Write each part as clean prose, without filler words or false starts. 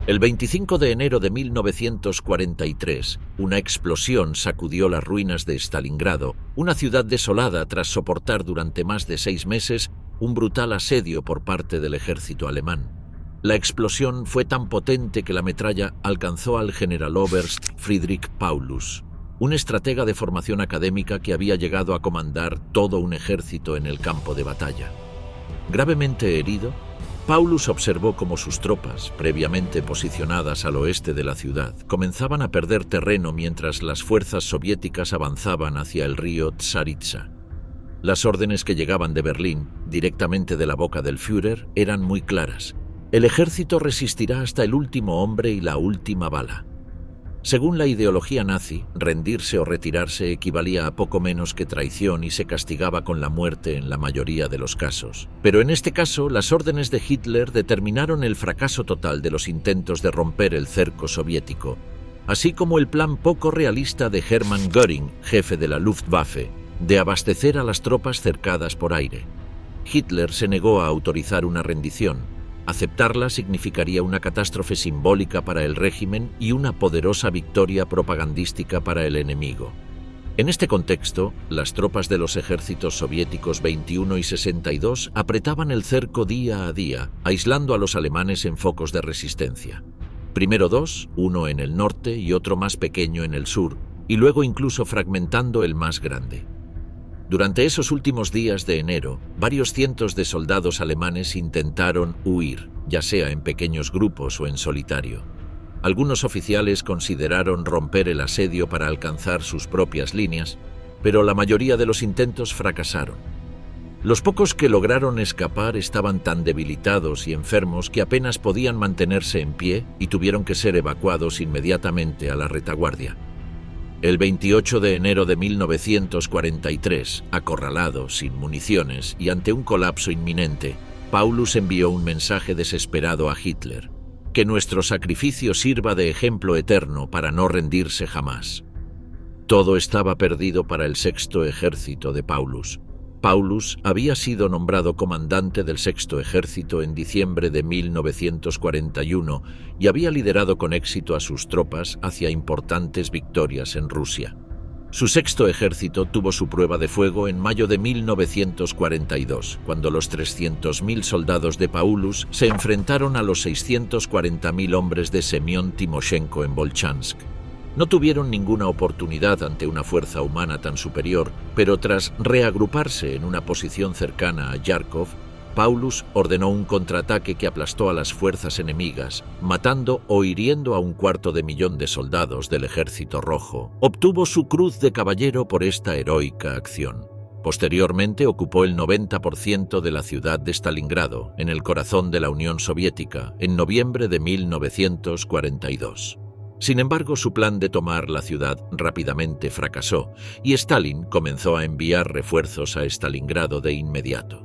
El 25 de enero de 1943, una explosión sacudió las ruinas de Stalingrado, una ciudad desolada tras soportar durante más de 6 meses un brutal asedio por parte del ejército alemán. La explosión fue tan potente que la metralla alcanzó al Generaloberst Friedrich Paulus, un estratega de formación académica que había llegado a comandar todo un ejército en el campo de batalla. Gravemente herido, Paulus observó cómo sus tropas, previamente posicionadas al oeste de la ciudad, comenzaban a perder terreno mientras las fuerzas soviéticas avanzaban hacia el río Tsaritsa. Las órdenes que llegaban de Berlín, directamente de la boca del Führer, eran muy claras. El ejército resistirá hasta el último hombre y la última bala. Según la ideología nazi, rendirse o retirarse equivalía a poco menos que traición y se castigaba con la muerte en la mayoría de los casos. Pero en este caso, las órdenes de Hitler determinaron el fracaso total de los intentos de romper el cerco soviético, así como el plan poco realista de Hermann Göring, jefe de la Luftwaffe, de abastecer a las tropas cercadas por aire. Hitler se negó a autorizar una rendición. Aceptarla significaría una catástrofe simbólica para el régimen y una poderosa victoria propagandística para el enemigo. En este contexto, las tropas de los ejércitos soviéticos 21 y 62 apretaban el cerco día a día, aislando a los alemanes en focos de resistencia. Primero dos, uno en el norte y otro más pequeño en el sur, y luego incluso fragmentando el más grande. Durante esos últimos días de enero, varios cientos de soldados alemanes intentaron huir, ya sea en pequeños grupos o en solitario. Algunos oficiales consideraron romper el asedio para alcanzar sus propias líneas, pero la mayoría de los intentos fracasaron. Los pocos que lograron escapar estaban tan debilitados y enfermos que apenas podían mantenerse en pie y tuvieron que ser evacuados inmediatamente a la retaguardia. El 28 de enero de 1943, acorralado, sin municiones y ante un colapso inminente, Paulus envió un mensaje desesperado a Hitler: que nuestro sacrificio sirva de ejemplo eterno para no rendirse jamás. Todo estaba perdido para el sexto ejército de Paulus. Paulus había sido nombrado comandante del sexto ejército en diciembre de 1941 y había liderado con éxito a sus tropas hacia importantes victorias en Rusia. Su sexto ejército tuvo su prueba de fuego en mayo de 1942, cuando los 300.000 soldados de Paulus se enfrentaron a los 640.000 hombres de Semyon Timoshenko en Volchansk. No tuvieron ninguna oportunidad ante una fuerza humana tan superior, pero tras reagruparse en una posición cercana a Yarkov, Paulus ordenó un contraataque que aplastó a las fuerzas enemigas, matando o hiriendo a 250.000 de soldados del Ejército Rojo. Obtuvo su Cruz de Caballero por esta heroica acción. Posteriormente ocupó el 90% de la ciudad de Stalingrado, en el corazón de la Unión Soviética, en noviembre de 1942. Sin embargo, su plan de tomar la ciudad rápidamente fracasó y Stalin comenzó a enviar refuerzos a Stalingrado de inmediato.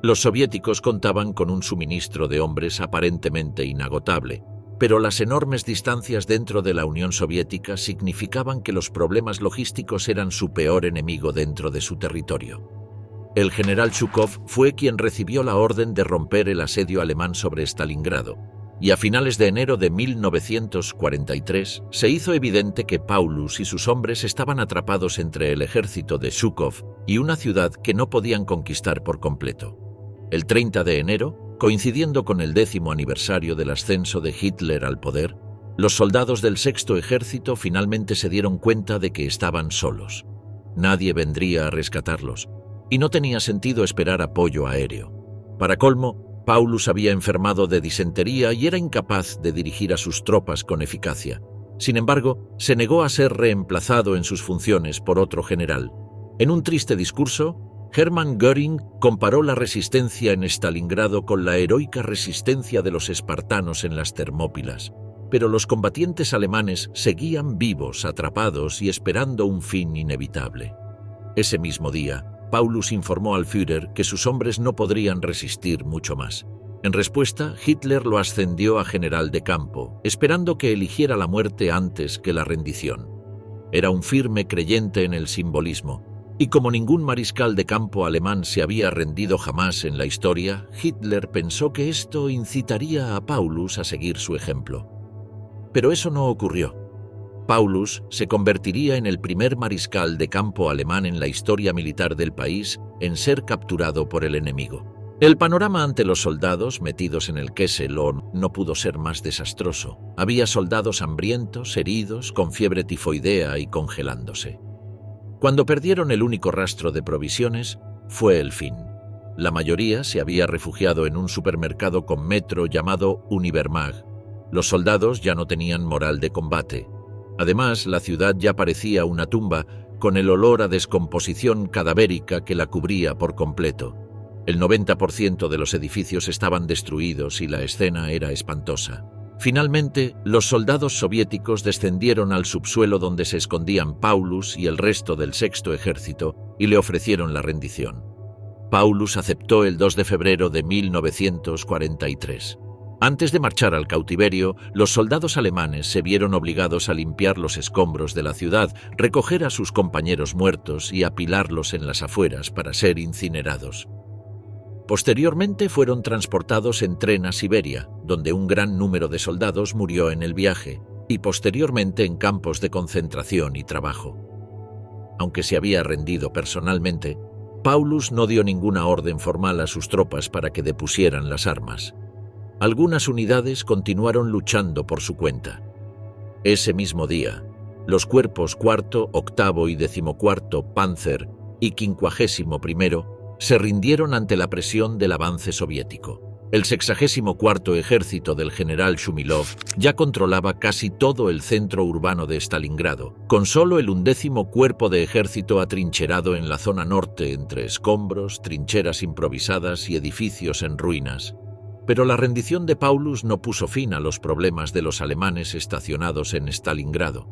Los soviéticos contaban con un suministro de hombres aparentemente inagotable, pero las enormes distancias dentro de la Unión Soviética significaban que los problemas logísticos eran su peor enemigo dentro de su territorio. El general Zhukov fue quien recibió la orden de romper el asedio alemán sobre Stalingrado, y a finales de enero de 1943 se hizo evidente que Paulus y sus hombres estaban atrapados entre el ejército de Zhukov y una ciudad que no podían conquistar por completo. El 30 de enero, coincidiendo con el 10º aniversario del ascenso de Hitler al poder, los soldados del sexto ejército finalmente se dieron cuenta de que estaban solos. Nadie vendría a rescatarlos, y no tenía sentido esperar apoyo aéreo. Para colmo, Paulus había enfermado de disentería y era incapaz de dirigir a sus tropas con eficacia. Sin embargo, se negó a ser reemplazado en sus funciones por otro general. En un triste discurso, Hermann Göring comparó la resistencia en Stalingrado con la heroica resistencia de los espartanos en las Termópilas. Pero los combatientes alemanes seguían vivos, atrapados y esperando un fin inevitable. Ese mismo día, Paulus informó al Führer que sus hombres no podrían resistir mucho más. En respuesta, Hitler lo ascendió a general de campo, esperando que eligiera la muerte antes que la rendición. Era un firme creyente en el simbolismo, y como ningún mariscal de campo alemán se había rendido jamás en la historia, Hitler pensó que esto incitaría a Paulus a seguir su ejemplo. Pero eso no ocurrió. Paulus se convertiría en el primer mariscal de campo alemán en la historia militar del país en ser capturado por el enemigo. El panorama ante los soldados metidos en el Kessel no pudo ser más desastroso. Había soldados hambrientos, heridos, con fiebre tifoidea y congelándose. Cuando perdieron el único rastro de provisiones, fue el fin. La mayoría se había refugiado en un supermercado con metro llamado Univermag. Los soldados ya no tenían moral de combate. Además, la ciudad ya parecía una tumba, con el olor a descomposición cadavérica que la cubría por completo. El 90% de los edificios estaban destruidos y la escena era espantosa. Finalmente, los soldados soviéticos descendieron al subsuelo donde se escondían Paulus y el resto del Sexto Ejército y le ofrecieron la rendición. Paulus aceptó el 2 de febrero de 1943. Antes de marchar al cautiverio, los soldados alemanes se vieron obligados a limpiar los escombros de la ciudad, recoger a sus compañeros muertos y apilarlos en las afueras para ser incinerados. Posteriormente fueron transportados en tren a Siberia, donde un gran número de soldados murió en el viaje, y posteriormente en campos de concentración y trabajo. Aunque se había rendido personalmente, Paulus no dio ninguna orden formal a sus tropas para que depusieran las armas. Algunas unidades continuaron luchando por su cuenta. Ese mismo día, los cuerpos 4º, 8º y 14º Panzer y 51º se rindieron ante la presión del avance soviético. El 64º Ejército del general Shumilov ya controlaba casi todo el centro urbano de Stalingrado, con solo el 11º Cuerpo de Ejército atrincherado en la zona norte entre escombros, trincheras improvisadas y edificios en ruinas. Pero la rendición de Paulus no puso fin a los problemas de los alemanes estacionados en Stalingrado.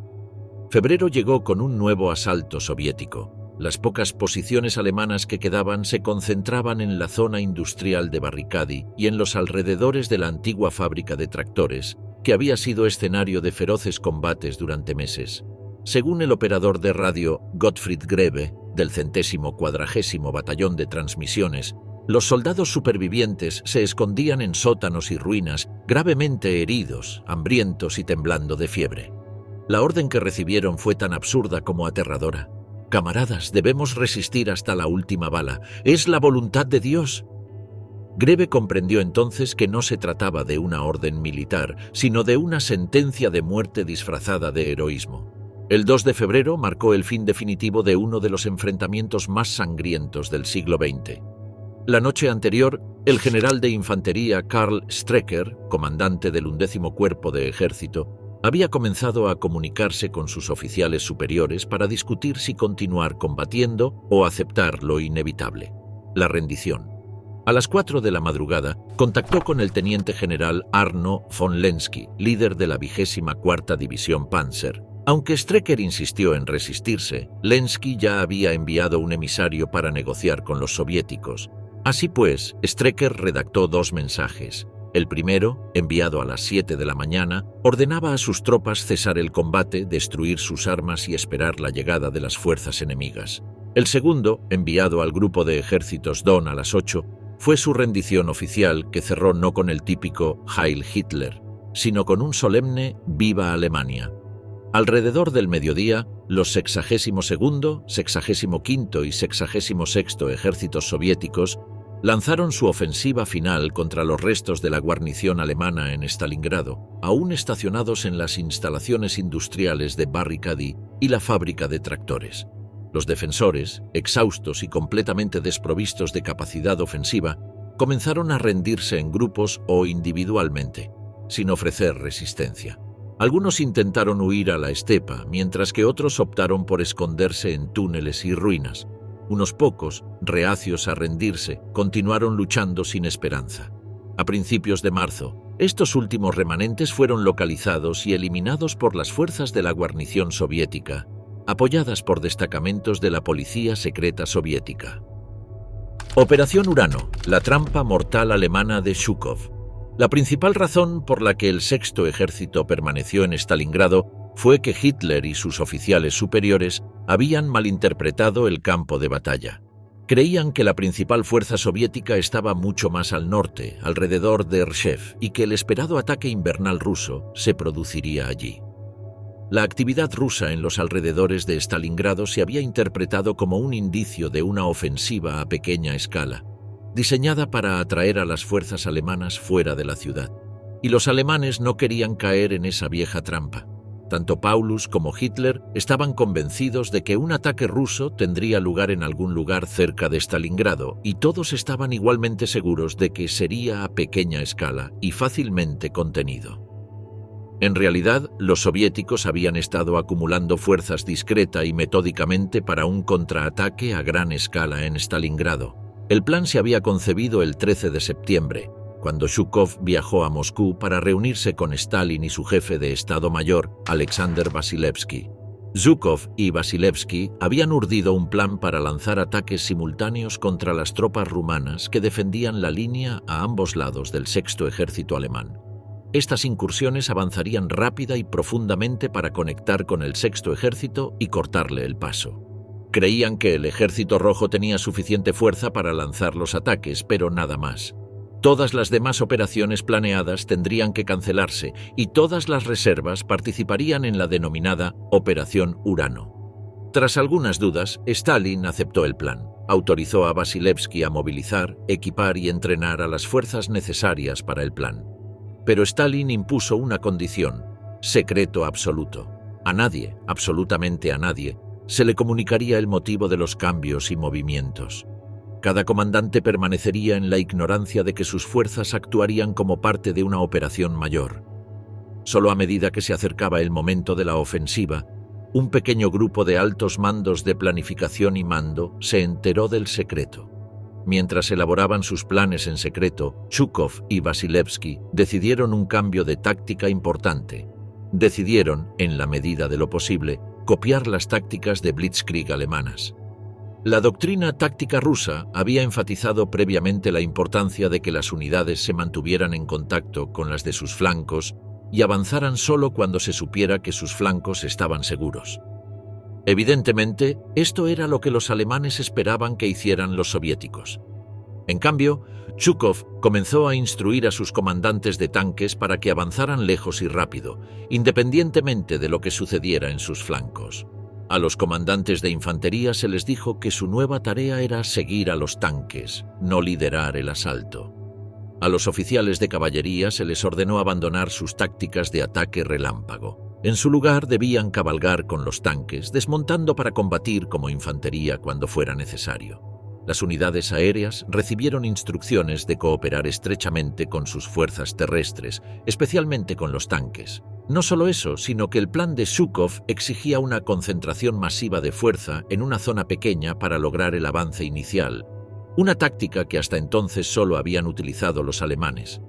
Febrero llegó con un nuevo asalto soviético. Las pocas posiciones alemanas que quedaban se concentraban en la zona industrial de Barricadi y en los alrededores de la antigua fábrica de tractores, que había sido escenario de feroces combates durante meses. Según el operador de radio Gottfried Grebe, del 140º Batallón de Transmisiones, los soldados supervivientes se escondían en sótanos y ruinas, gravemente heridos, hambrientos y temblando de fiebre. La orden que recibieron fue tan absurda como aterradora. «Camaradas, debemos resistir hasta la última bala. Es la voluntad de Dios». Grebe comprendió entonces que no se trataba de una orden militar, sino de una sentencia de muerte disfrazada de heroísmo. El 2 de febrero marcó el fin definitivo de uno de los enfrentamientos más sangrientos del siglo XX. La noche anterior, el general de infantería Karl Strecker, comandante del 11º Cuerpo de Ejército, había comenzado a comunicarse con sus oficiales superiores para discutir si continuar combatiendo o aceptar lo inevitable, la rendición. A las 4 de la madrugada, contactó con el teniente general Arno von Lenski, líder de la 24ª División Panzer. Aunque Strecker insistió en resistirse, Lenski ya había enviado un emisario para negociar con los soviéticos. Así pues, Strecker redactó 2 mensajes. El primero, enviado a las 7 de la mañana, ordenaba a sus tropas cesar el combate, destruir sus armas y esperar la llegada de las fuerzas enemigas. El segundo, enviado al grupo de ejércitos Don a las 8, fue su rendición oficial, que cerró no con el típico Heil Hitler, sino con un solemne Viva Alemania. Alrededor del mediodía, los 62º, 65º y 66º ejércitos soviéticos lanzaron su ofensiva final contra los restos de la guarnición alemana en Stalingrado, aún estacionados en las instalaciones industriales de Barricadi y la fábrica de tractores. Los defensores, exhaustos y completamente desprovistos de capacidad ofensiva, comenzaron a rendirse en grupos o individualmente, sin ofrecer resistencia. Algunos intentaron huir a la estepa, mientras que otros optaron por esconderse en túneles y ruinas. Unos pocos, reacios a rendirse, continuaron luchando sin esperanza. A principios de marzo, estos últimos remanentes fueron localizados y eliminados por las fuerzas de la guarnición soviética, apoyadas por destacamentos de la policía secreta soviética. Operación Urano, la trampa mortal alemana de Zhukov. La principal razón por la que el Sexto Ejército permaneció en Stalingrado fue que Hitler y sus oficiales superiores habían malinterpretado el campo de batalla. Creían que la principal fuerza soviética estaba mucho más al norte, alrededor de Rshef, y que el esperado ataque invernal ruso se produciría allí. La actividad rusa en los alrededores de Stalingrado se había interpretado como un indicio de una ofensiva a pequeña escala, diseñada para atraer a las fuerzas alemanas fuera de la ciudad. Y los alemanes no querían caer en esa vieja trampa. Tanto Paulus como Hitler estaban convencidos de que un ataque ruso tendría lugar en algún lugar cerca de Stalingrado, y todos estaban igualmente seguros de que sería a pequeña escala y fácilmente contenido. En realidad, los soviéticos habían estado acumulando fuerzas discreta y metódicamente para un contraataque a gran escala en Stalingrado. El plan se había concebido el 13 de septiembre, cuando Zhukov viajó a Moscú para reunirse con Stalin y su jefe de Estado Mayor, Alexander Vasilevsky. Zhukov y Vasilevsky habían urdido un plan para lanzar ataques simultáneos contra las tropas rumanas que defendían la línea a ambos lados del sexto ejército alemán. Estas incursiones avanzarían rápida y profundamente para conectar con el sexto ejército y cortarle el paso. Creían que el ejército rojo tenía suficiente fuerza para lanzar los ataques, pero nada más. Todas las demás operaciones planeadas tendrían que cancelarse y todas las reservas participarían en la denominada Operación Urano. Tras algunas dudas, Stalin aceptó el plan. Autorizó a Vasilevsky a movilizar, equipar y entrenar a las fuerzas necesarias para el plan. Pero Stalin impuso una condición: secreto absoluto. A nadie, absolutamente a nadie, se le comunicaría el motivo de los cambios y movimientos. Cada comandante permanecería en la ignorancia de que sus fuerzas actuarían como parte de una operación mayor. Solo a medida que se acercaba el momento de la ofensiva, un pequeño grupo de altos mandos de planificación y mando se enteró del secreto. Mientras elaboraban sus planes en secreto, Zhukov y Vasilevsky decidieron un cambio de táctica importante. Decidieron, en la medida de lo posible, copiar las tácticas de Blitzkrieg alemanas. La doctrina táctica rusa había enfatizado previamente la importancia de que las unidades se mantuvieran en contacto con las de sus flancos y avanzaran solo cuando se supiera que sus flancos estaban seguros. Evidentemente, esto era lo que los alemanes esperaban que hicieran los soviéticos. En cambio, Zhukov comenzó a instruir a sus comandantes de tanques para que avanzaran lejos y rápido, independientemente de lo que sucediera en sus flancos. A los comandantes de infantería se les dijo que su nueva tarea era seguir a los tanques, no liderar el asalto. A los oficiales de caballería se les ordenó abandonar sus tácticas de ataque relámpago. En su lugar debían cabalgar con los tanques, desmontando para combatir como infantería cuando fuera necesario. Las unidades aéreas recibieron instrucciones de cooperar estrechamente con sus fuerzas terrestres, especialmente con los tanques. No solo eso, sino que el plan de Zhukov exigía una concentración masiva de fuerza en una zona pequeña para lograr el avance inicial, una táctica que hasta entonces solo habían utilizado los alemanes.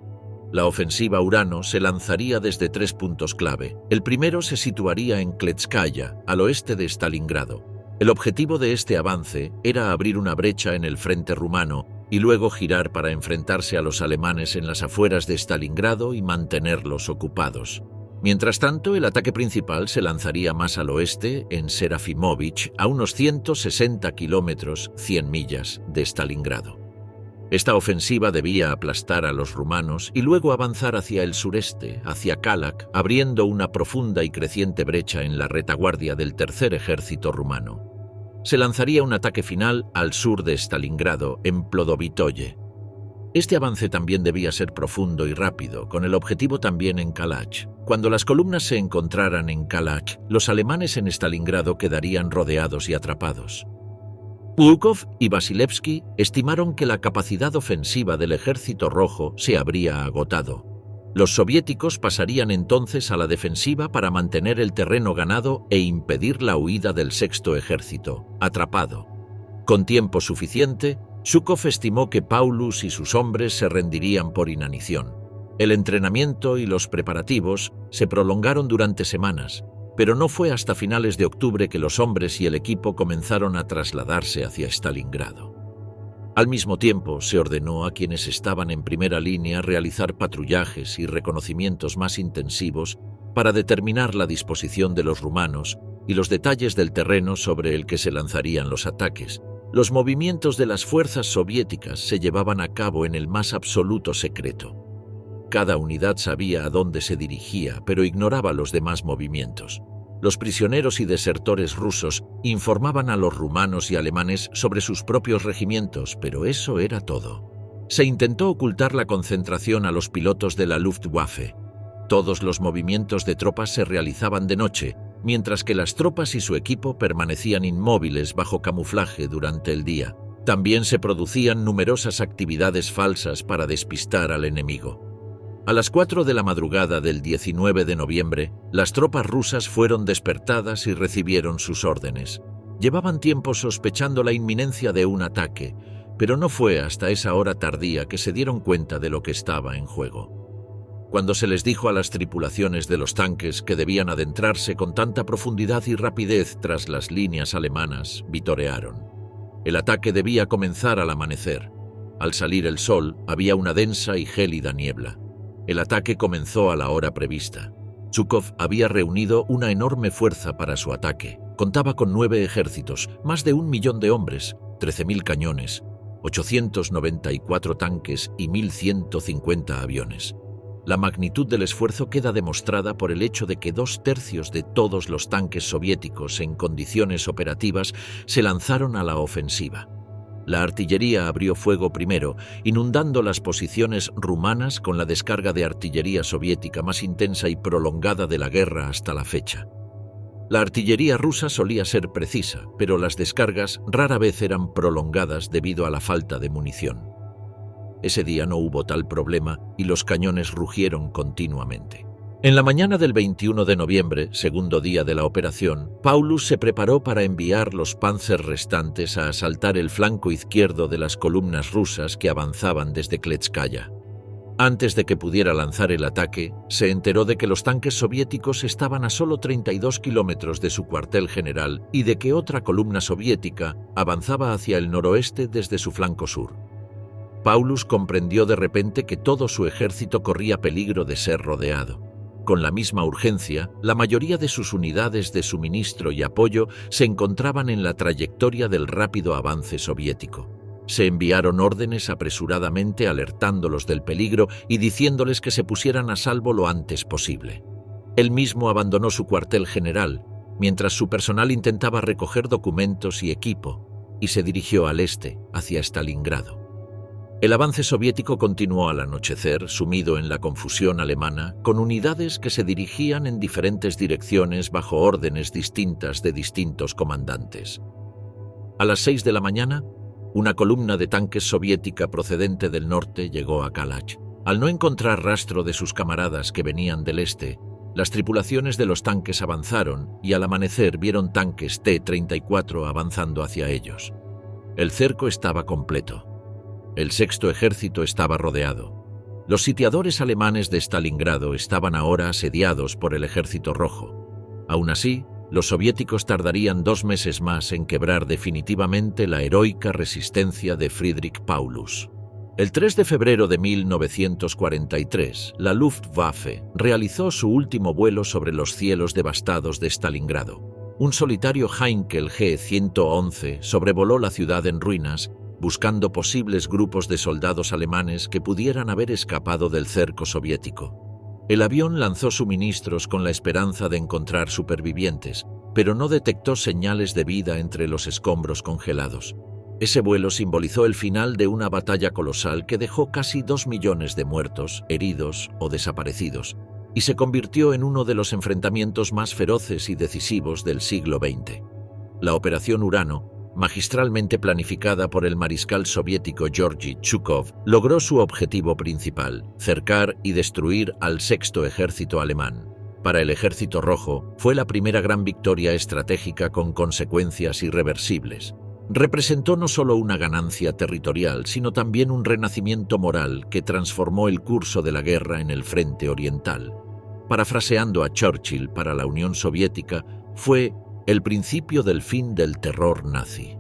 La ofensiva Urano se lanzaría desde 3 puntos clave. El primero se situaría en Kletskaya, al oeste de Stalingrado. El objetivo de este avance era abrir una brecha en el frente rumano y luego girar para enfrentarse a los alemanes en las afueras de Stalingrado y mantenerlos ocupados. Mientras tanto, el ataque principal se lanzaría más al oeste, en Serafimovich, a unos 160 kilómetros, 100 millas, de Stalingrado. Esta ofensiva debía aplastar a los rumanos y luego avanzar hacia el sureste, hacia Kalak, abriendo una profunda y creciente brecha en la retaguardia del tercer ejército rumano. Se lanzaría un ataque final al sur de Stalingrado, en Plodovitoye. Este avance también debía ser profundo y rápido, con el objetivo también en Kalach. Cuando las columnas se encontraran en Kalach, los alemanes en Stalingrado quedarían rodeados y atrapados. Zhukov y Vasilevsky estimaron que la capacidad ofensiva del ejército rojo se habría agotado. Los soviéticos pasarían entonces a la defensiva para mantener el terreno ganado e impedir la huida del sexto ejército, atrapado. Con tiempo suficiente, Zhukov estimó que Paulus y sus hombres se rendirían por inanición. El entrenamiento y los preparativos se prolongaron durante semanas, pero no fue hasta finales de octubre que los hombres y el equipo comenzaron a trasladarse hacia Stalingrado. Al mismo tiempo, se ordenó a quienes estaban en primera línea realizar patrullajes y reconocimientos más intensivos para determinar la disposición de los rumanos y los detalles del terreno sobre el que se lanzarían los ataques, Los movimientos de las fuerzas soviéticas se llevaban a cabo en el más absoluto secreto. Cada unidad sabía a dónde se dirigía, pero ignoraba los demás movimientos. Los prisioneros y desertores rusos informaban a los rumanos y alemanes sobre sus propios regimientos, pero eso era todo. Se intentó ocultar la concentración a los pilotos de la Luftwaffe. Todos los movimientos de tropas se realizaban de noche, mientras que las tropas y su equipo permanecían inmóviles bajo camuflaje durante el día. También se producían numerosas actividades falsas para despistar al enemigo. A las 4 de la madrugada del 19 de noviembre, las tropas rusas fueron despertadas y recibieron sus órdenes. Llevaban tiempo sospechando la inminencia de un ataque, pero no fue hasta esa hora tardía que se dieron cuenta de lo que estaba en juego. Cuando se les dijo a las tripulaciones de los tanques que debían adentrarse con tanta profundidad y rapidez tras las líneas alemanas, vitorearon. El ataque debía comenzar al amanecer. Al salir el sol, había una densa y gélida niebla. El ataque comenzó a la hora prevista. Zhukov había reunido una enorme fuerza para su ataque. Contaba con 9 ejércitos, más de 1 millón de hombres, 13.000 cañones, 894 tanques y 1.150 aviones. La magnitud del esfuerzo queda demostrada por el hecho de que 2/3 de todos los tanques soviéticos en condiciones operativas se lanzaron a la ofensiva. La artillería abrió fuego primero, inundando las posiciones rumanas con la descarga de artillería soviética más intensa y prolongada de la guerra hasta la fecha. La artillería rusa solía ser precisa, pero las descargas rara vez eran prolongadas debido a la falta de munición. Ese día no hubo tal problema y los cañones rugieron continuamente. En la mañana del 21 de noviembre, segundo día de la operación, Paulus se preparó para enviar los Panzer restantes a asaltar el flanco izquierdo de las columnas rusas que avanzaban desde Kletskaya. Antes de que pudiera lanzar el ataque, se enteró de que los tanques soviéticos estaban a solo 32 kilómetros de su cuartel general y de que otra columna soviética avanzaba hacia el noroeste desde su flanco sur. Paulus comprendió de repente que todo su ejército corría peligro de ser rodeado. Con la misma urgencia, la mayoría de sus unidades de suministro y apoyo se encontraban en la trayectoria del rápido avance soviético. Se enviaron órdenes apresuradamente alertándolos del peligro y diciéndoles que se pusieran a salvo lo antes posible. Él mismo abandonó su cuartel general, mientras su personal intentaba recoger documentos y equipo, y se dirigió al este, hacia Stalingrado. El avance soviético continuó al anochecer, sumido en la confusión alemana, con unidades que se dirigían en diferentes direcciones bajo órdenes distintas de distintos comandantes. A las 6 de la mañana, una columna de tanques soviética procedente del norte llegó a Kalach. Al no encontrar rastro de sus camaradas que venían del este, las tripulaciones de los tanques avanzaron y al amanecer vieron tanques T-34 avanzando hacia ellos. El cerco estaba completo. El sexto ejército estaba rodeado. Los sitiadores alemanes de Stalingrado estaban ahora asediados por el ejército rojo. Aún así, los soviéticos tardarían 2 meses más en quebrar definitivamente la heroica resistencia de Friedrich Paulus. El 3 de febrero de 1943, la Luftwaffe realizó su último vuelo sobre los cielos devastados de Stalingrado. Un solitario Heinkel G-111 sobrevoló la ciudad en ruinas, buscando posibles grupos de soldados alemanes que pudieran haber escapado del cerco soviético. El avión lanzó suministros con la esperanza de encontrar supervivientes, pero no detectó señales de vida entre los escombros congelados. Ese vuelo simbolizó el final de una batalla colosal que dejó casi 2 millones de muertos, heridos o desaparecidos, y se convirtió en uno de los enfrentamientos más feroces y decisivos del siglo XX. La Operación Urano, magistralmente planificada por el mariscal soviético Georgy Zhukov, logró su objetivo principal, cercar y destruir al sexto ejército alemán. Para el ejército rojo, fue la primera gran victoria estratégica con consecuencias irreversibles. Representó no solo una ganancia territorial, sino también un renacimiento moral que transformó el curso de la guerra en el frente oriental. Parafraseando a Churchill para la Unión Soviética, fue el principio del fin del terror nazi.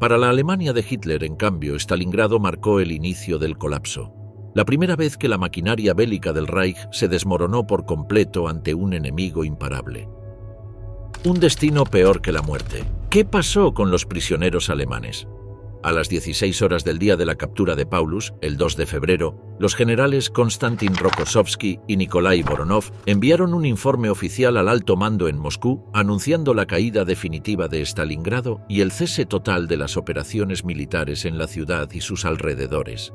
Para la Alemania de Hitler, en cambio, Stalingrado marcó el inicio del colapso. La primera vez que la maquinaria bélica del Reich se desmoronó por completo ante un enemigo imparable. Un destino peor que la muerte. ¿Qué ¿Qué pasó con los prisioneros alemanes? A las 16 horas del día de la captura de Paulus, el 2 de febrero, los generales Konstantin Rokossovski y Nikolai Voronov enviaron un informe oficial al alto mando en Moscú anunciando la caída definitiva de Stalingrado y el cese total de las operaciones militares en la ciudad y sus alrededores.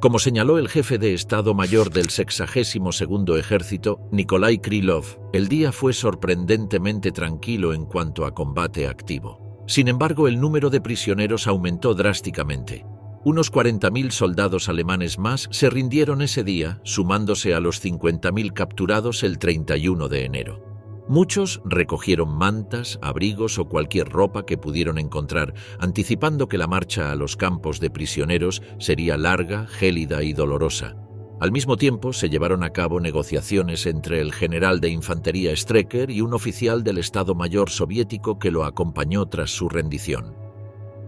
Como señaló el jefe de Estado Mayor del 62º Ejército, Nikolai Krylov, el día fue sorprendentemente tranquilo en cuanto a combate activo. Sin embargo, el número de prisioneros aumentó drásticamente. Unos 40.000 soldados alemanes más se rindieron ese día, sumándose a los 50.000 capturados el 31 de enero. Muchos recogieron mantas, abrigos o cualquier ropa que pudieron encontrar, anticipando que la marcha a los campos de prisioneros sería larga, gélida y dolorosa. Al mismo tiempo, se llevaron a cabo negociaciones entre el general de infantería Strecker y un oficial del Estado Mayor soviético que lo acompañó tras su rendición.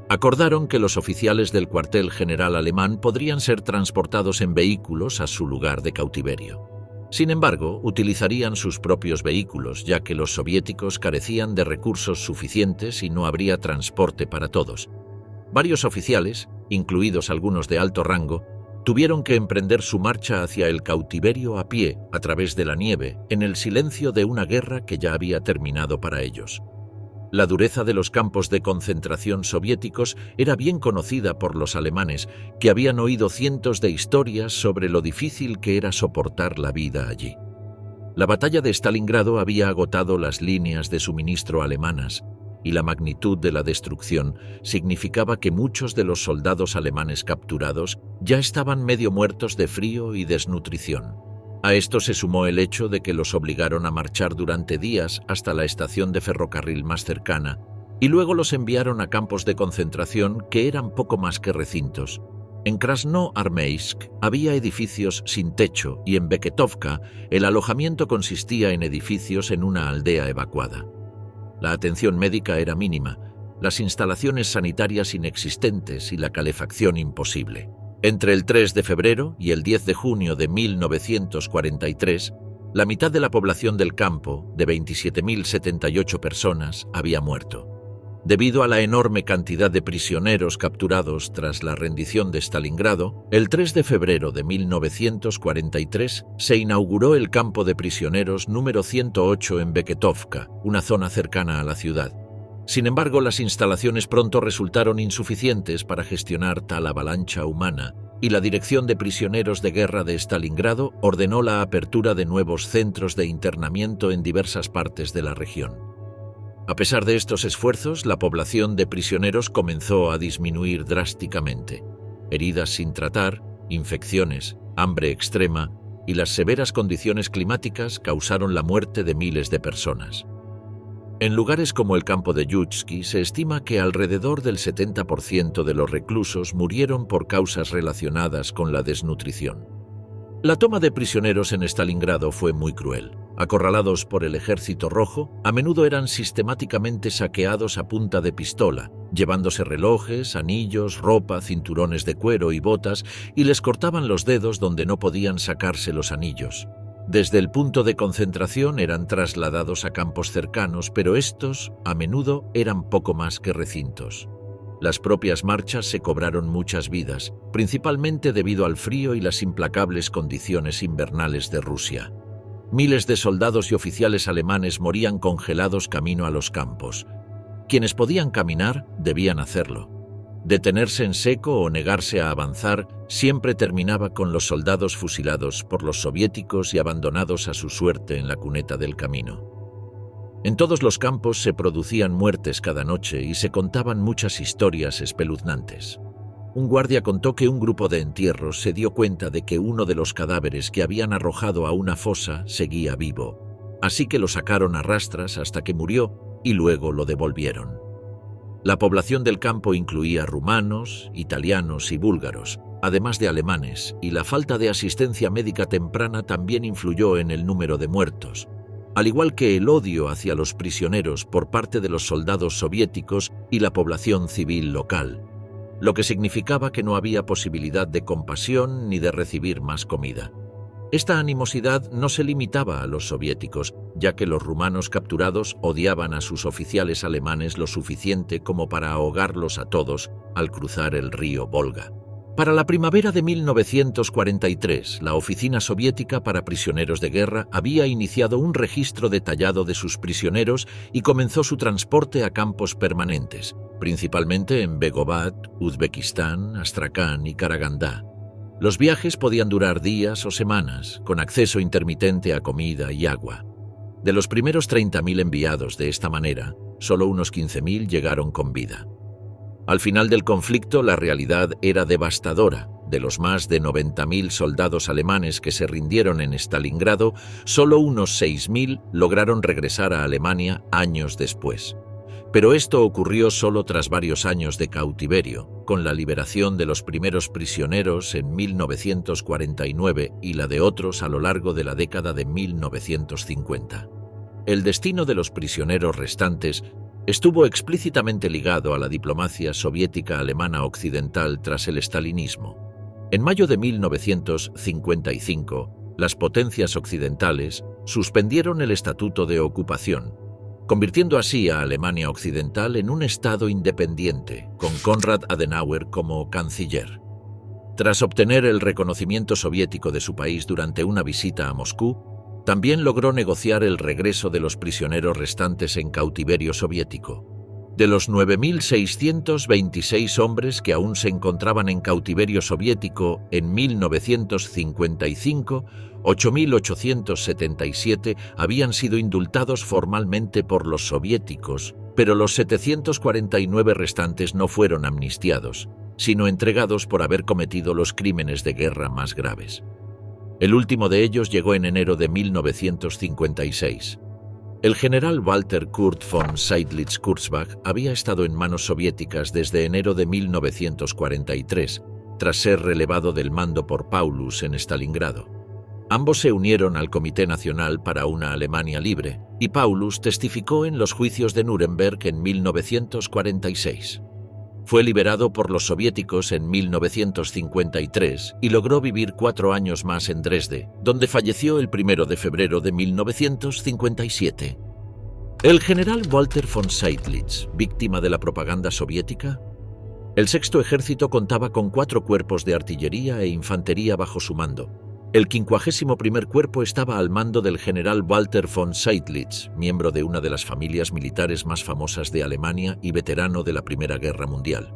Acordaron que los oficiales del cuartel general alemán podrían ser transportados en vehículos a su lugar de cautiverio. Sin embargo, utilizarían sus propios vehículos, ya que los soviéticos carecían de recursos suficientes y no habría transporte para todos. Varios oficiales, incluidos algunos de alto rango, tuvieron que emprender su marcha hacia el cautiverio a pie, a través de la nieve, en el silencio de una guerra que ya había terminado para ellos. La dureza de los campos de concentración soviéticos era bien conocida por los alemanes, que habían oído cientos de historias sobre lo difícil que era soportar la vida allí. La batalla de Stalingrado había agotado las líneas de suministro alemanas, y la magnitud de la destrucción significaba que muchos de los soldados alemanes capturados ya estaban medio muertos de frío y desnutrición. A esto se sumó el hecho de que los obligaron a marchar durante días hasta la estación de ferrocarril más cercana y luego los enviaron a campos de concentración que eran poco más que recintos. En Krasnoarmeysk había edificios sin techo y en Beketovka el alojamiento consistía en edificios en una aldea evacuada. La atención médica era mínima, las instalaciones sanitarias inexistentes y la calefacción imposible. Entre el 3 de febrero y el 10 de junio de 1943, la mitad de la población del campo, de 27.078 personas, había muerto. Debido a la enorme cantidad de prisioneros capturados tras la rendición de Stalingrado, el 3 de febrero de 1943 se inauguró el campo de prisioneros número 108 en Beketovka, una zona cercana a la ciudad. Sin embargo, las instalaciones pronto resultaron insuficientes para gestionar tal avalancha humana, y la Dirección de Prisioneros de Guerra de Stalingrado ordenó la apertura de nuevos centros de internamiento en diversas partes de la región. A pesar de estos esfuerzos, la población de prisioneros comenzó a disminuir drásticamente. Heridas sin tratar, infecciones, hambre extrema y las severas condiciones climáticas causaron la muerte de miles de personas. En lugares como el campo de Yutski se estima que alrededor del 70% de los reclusos murieron por causas relacionadas con la desnutrición. La toma de prisioneros en Stalingrado fue muy cruel. Acorralados por el Ejército Rojo, a menudo eran sistemáticamente saqueados a punta de pistola, llevándose relojes, anillos, ropa, cinturones de cuero y botas, y les cortaban los dedos donde no podían sacarse los anillos. Desde el punto de concentración eran trasladados a campos cercanos, pero estos, a menudo, eran poco más que recintos. Las propias marchas se cobraron muchas vidas, principalmente debido al frío y las implacables condiciones invernales de Rusia. Miles de soldados y oficiales alemanes morían congelados camino a los campos. Quienes podían caminar debían hacerlo. Detenerse en seco o negarse a avanzar siempre terminaba con los soldados fusilados por los soviéticos y abandonados a su suerte en la cuneta del camino. En todos los campos se producían muertes cada noche y se contaban muchas historias espeluznantes. Un guardia contó que un grupo de entierros se dio cuenta de que uno de los cadáveres que habían arrojado a una fosa seguía vivo, así que lo sacaron a rastras hasta que murió y luego lo devolvieron. La población del campo incluía rumanos, italianos y búlgaros, además de alemanes, y la falta de asistencia médica temprana también influyó en el número de muertos, al igual que el odio hacia los prisioneros por parte de los soldados soviéticos y la población civil local, lo que significaba que no había posibilidad de compasión ni de recibir más comida. Esta animosidad no se limitaba a los soviéticos, ya que los rumanos capturados odiaban a sus oficiales alemanes lo suficiente como para ahogarlos a todos al cruzar el río Volga. Para la primavera de 1943, la Oficina Soviética para Prisioneros de Guerra había iniciado un registro detallado de sus prisioneros y comenzó su transporte a campos permanentes, principalmente en Begobad, Uzbekistán, Astracán y Karagandá. Los viajes podían durar días o semanas, con acceso intermitente a comida y agua. De los primeros 30.000 enviados de esta manera, solo unos 15.000 llegaron con vida. Al final del conflicto, la realidad era devastadora. De los más de 90.000 soldados alemanes que se rindieron en Stalingrado, solo unos 6.000 lograron regresar a Alemania años después. Pero esto ocurrió solo tras varios años de cautiverio, con la liberación de los primeros prisioneros en 1949 y la de otros a lo largo de la década de 1950. El destino de los prisioneros restantes estuvo explícitamente ligado a la diplomacia soviética alemana occidental tras el stalinismo. En mayo de 1955, las potencias occidentales suspendieron el Estatuto de Ocupación, convirtiendo así a Alemania Occidental en un estado independiente, con Konrad Adenauer como canciller. Tras obtener el reconocimiento soviético de su país durante una visita a Moscú, también logró negociar el regreso de los prisioneros restantes en cautiverio soviético. De los 9.626 hombres que aún se encontraban en cautiverio soviético en 1955, 8.877 habían sido indultados formalmente por los soviéticos, pero los 749 restantes no fueron amnistiados, sino entregados por haber cometido los crímenes de guerra más graves. El último de ellos llegó en enero de 1956. El general Walter Kurt von Seydlitz-Kurzbach había estado en manos soviéticas desde enero de 1943, tras ser relevado del mando por Paulus en Stalingrado. Ambos se unieron al Comité Nacional para una Alemania Libre, y Paulus testificó en los juicios de Nuremberg en 1946. Fue liberado por los soviéticos en 1953 y logró vivir 4 años más en Dresde, donde falleció el 1 de febrero de 1957. ¿El general Walter von Seydlitz, víctima de la propaganda soviética? El Sexto Ejército contaba con 4 cuerpos de artillería e infantería bajo su mando. El 51º Cuerpo estaba al mando del general Walter von Seydlitz, miembro de una de las familias militares más famosas de Alemania y veterano de la Primera Guerra Mundial.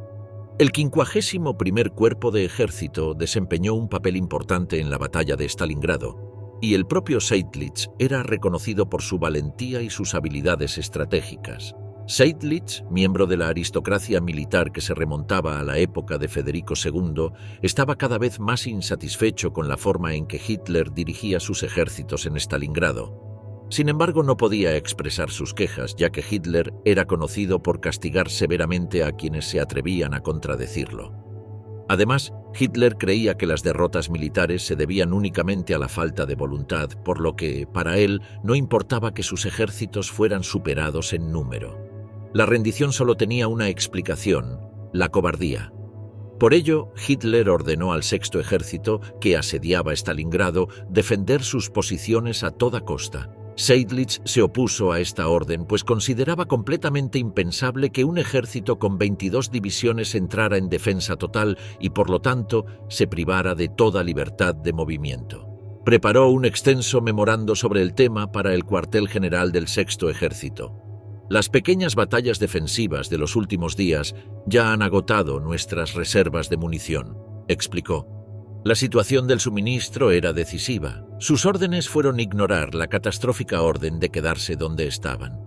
El 51º Cuerpo de Ejército desempeñó un papel importante en la batalla de Stalingrado, y el propio Seydlitz era reconocido por su valentía y sus habilidades estratégicas. Seydlitz, miembro de la aristocracia militar que se remontaba a la época de Federico II, estaba cada vez más insatisfecho con la forma en que Hitler dirigía sus ejércitos en Stalingrado. Sin embargo, no podía expresar sus quejas, ya que Hitler era conocido por castigar severamente a quienes se atrevían a contradecirlo. Además, Hitler creía que las derrotas militares se debían únicamente a la falta de voluntad, por lo que, para él, no importaba que sus ejércitos fueran superados en número. La rendición solo tenía una explicación: la cobardía. Por ello, Hitler ordenó al Sexto Ejército, que asediaba Stalingrado, defender sus posiciones a toda costa. Seydlitz se opuso a esta orden, pues consideraba completamente impensable que un ejército con 22 divisiones entrara en defensa total y, por lo tanto, se privara de toda libertad de movimiento. Preparó un extenso memorando sobre el tema para el cuartel general del Sexto Ejército. Las pequeñas batallas defensivas de los últimos días ya han agotado nuestras reservas de munición, explicó. La situación del suministro era decisiva. Sus órdenes fueron ignorar la catastrófica orden de quedarse donde estaban.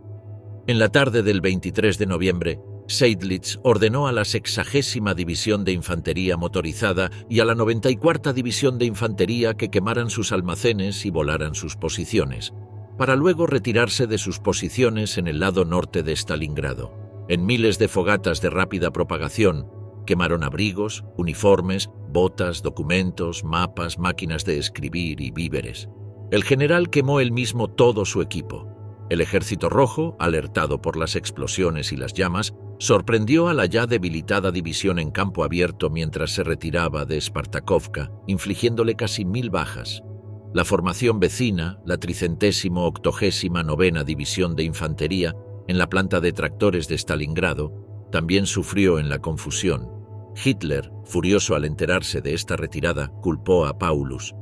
En la tarde del 23 de noviembre, Seydlitz ordenó a la 60ª División de Infantería Motorizada y a la 94ª División de Infantería que quemaran sus almacenes y volaran sus posiciones, para luego retirarse de sus posiciones en el lado norte de Stalingrado. En miles de fogatas de rápida propagación, quemaron abrigos, uniformes, botas, documentos, mapas, máquinas de escribir y víveres. El general quemó él mismo todo su equipo. El Ejército Rojo, alertado por las explosiones y las llamas, sorprendió a la ya debilitada división en campo abierto mientras se retiraba de Spartakovka, infligiéndole casi 1000 bajas. La formación vecina, la 389ª División de Infantería, en la planta de tractores de Stalingrado, también sufrió en la confusión. Hitler, furioso al enterarse de esta retirada, culpó a Paulus.